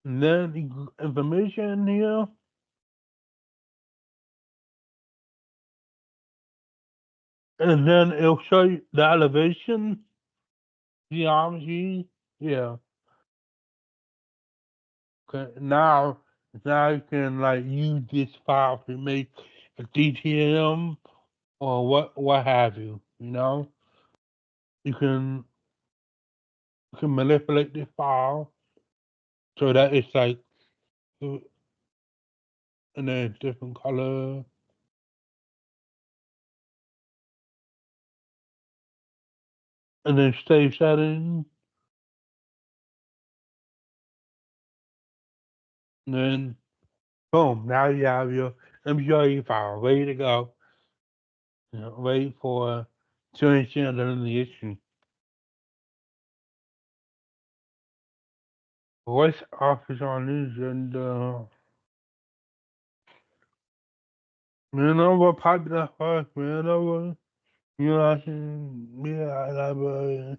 and then information here. And then it'll show you the elevation, geometry. Yeah. Okay. Now you can like use this file to make a DTM or what have you. You can manipulate this file so that it's like in a different color. And then save settings. Then boom, now you have your MGRE file ready to go. Ready for changing and delineation. Voice office on this and what popular first, what you know what I'm saying? Yeah,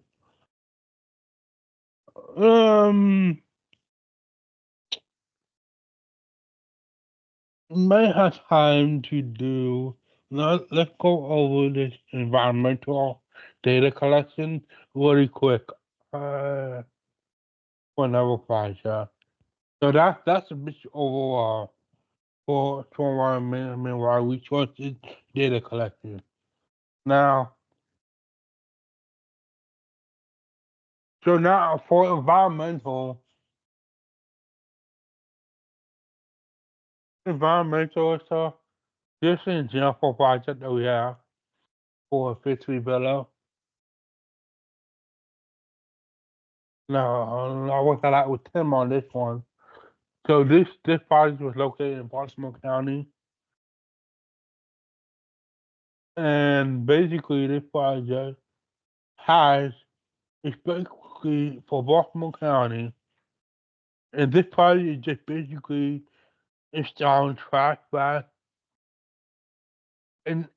may have time to do. Let's go over this environmental data collection really quick. For another project. So that's a bit overall for stormwater management water resources data collection. Now, so now for environmental stuff, this is an example project that we have for fishery below. Now, I worked out with Tim on this one. So this project was located in Baltimore County, and basically this project has it's basically for Baltimore County, and this project is just basically installing trash bags and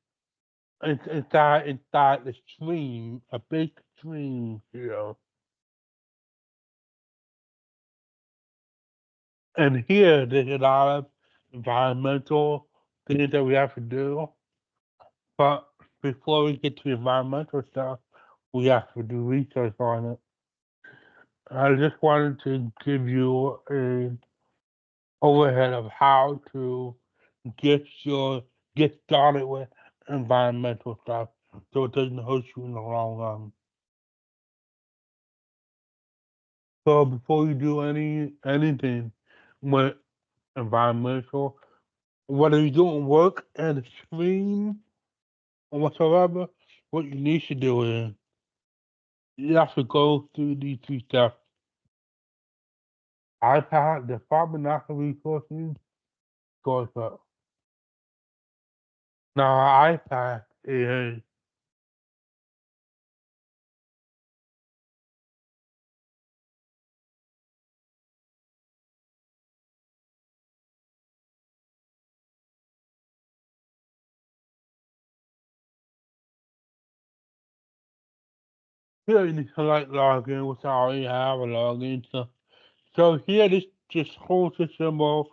inside the stream, a big stream, And here there's a lot of environmental things that we have to do. But before we get to the environmental stuff, we have to do research on it. I just wanted to give you a overhead of how to get get started with environmental stuff so it doesn't hurt you in the long run. So before you do anything with environmental, whether you're doing work at a stream or whatsoever, what you need to do is you have to go through these three steps. iPad, the Department of Natural Resources, goes up. Now iPad is here you need to like log in, which I already have a login. So here this just holds the symbol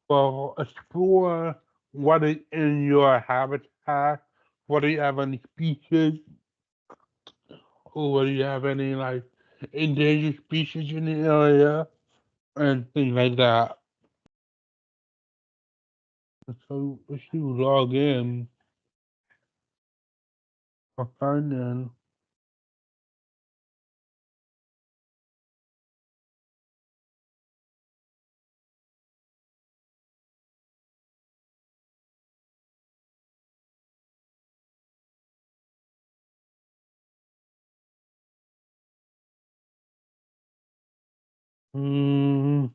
for explore what is in your habitat, whether you have any species or whether you have any like endangered species in the area and things like that. So if you log in, I'll find in. Mm,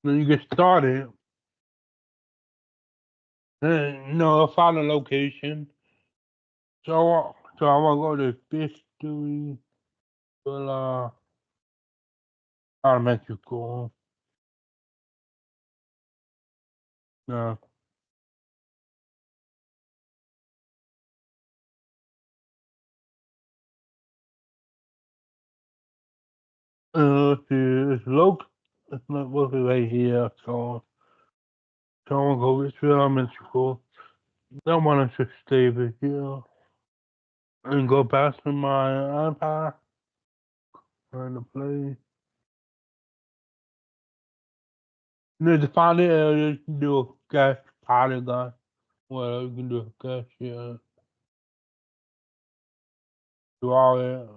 when you get started, I'll find a location. So I want to go to Fishery Villa Elementary School. Yeah. Let's see, it's not working right here, so I'm gonna go to elementary school. Then want to just stay over here and go back to my iPad and to play. Near the final area, you can do a gas polygon. Well, you can do a gas, yeah. Do all that.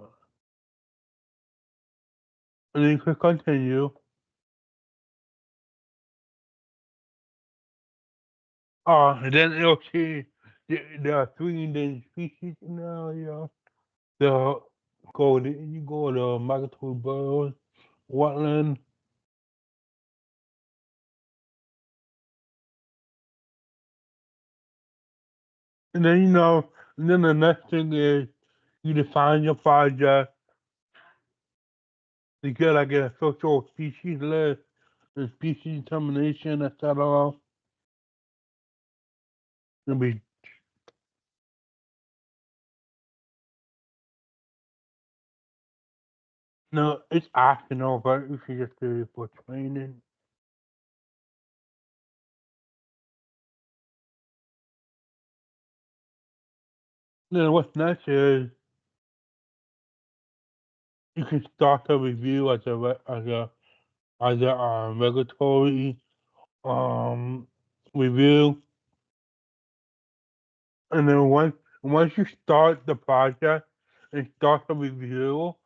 And then you can continue. And then it'll see there are 3 endangered species in the area. The you go to migratory birds, wetland. And then and then the next thing is you define your project. You get like a social species list, the species determination, etc. It'll be no, it's optional, but you should just do it for training. Then what's next is you can start a review as a regulatory review, and then once you start the project and start the review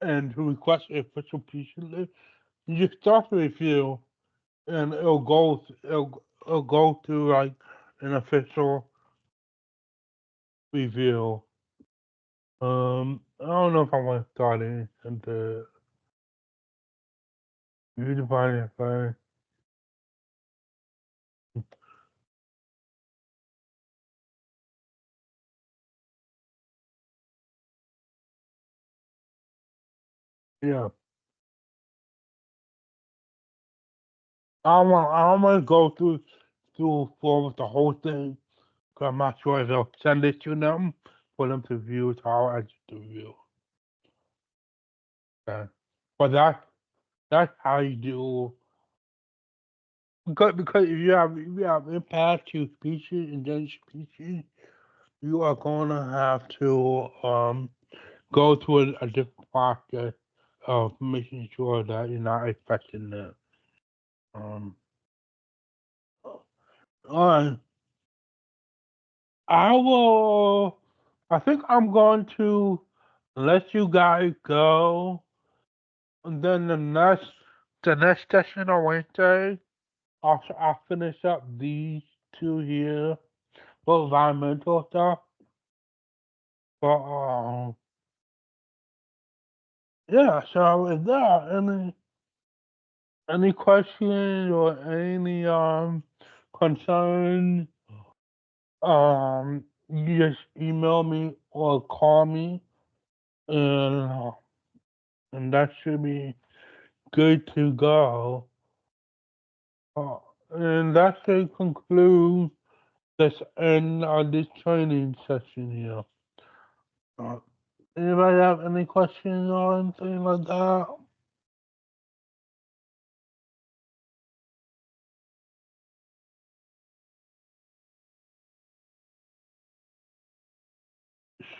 and to request a official piece list, you just start the review and it'll go to like an official review. I don't know if I want to start anything to you define it first. Yeah. I don't want to go through forward the whole thing. Cause I'm not sure if they'll send it to them for them to view. So I'll edit the review. Okay. But that's how you do. Because if you have impact to species, endangered species, you are gonna have to go through a different process of making sure that you're not affecting them. All right. I think I'm going to let you guys go. And then the next session on Wednesday, I'll finish up these two here for environmental stuff. But yeah. So is there any questions or any concerns? You just email me or call me, and that should be good to go. And that should conclude this end of this training session here. Uh, Anybody have any questions or anything like that?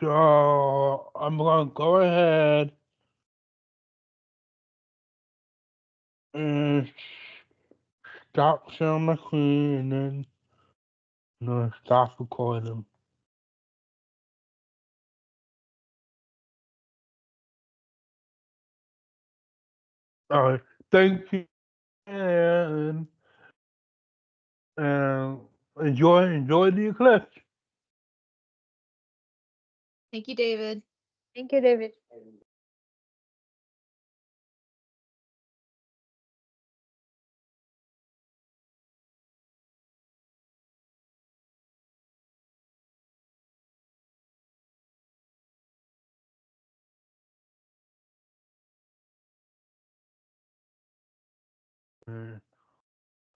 So I'm gonna go ahead and stop sharing my screen and then stop recording. All right, thank you, and enjoy the eclipse. Thank you, David. Thank you, David.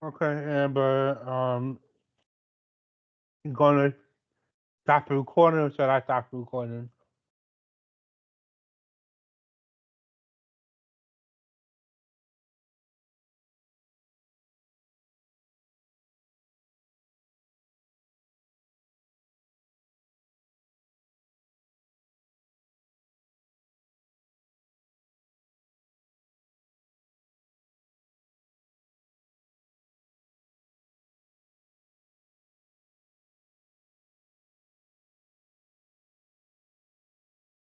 Okay, Amber, you gonna stop the recording or should I stop the recording?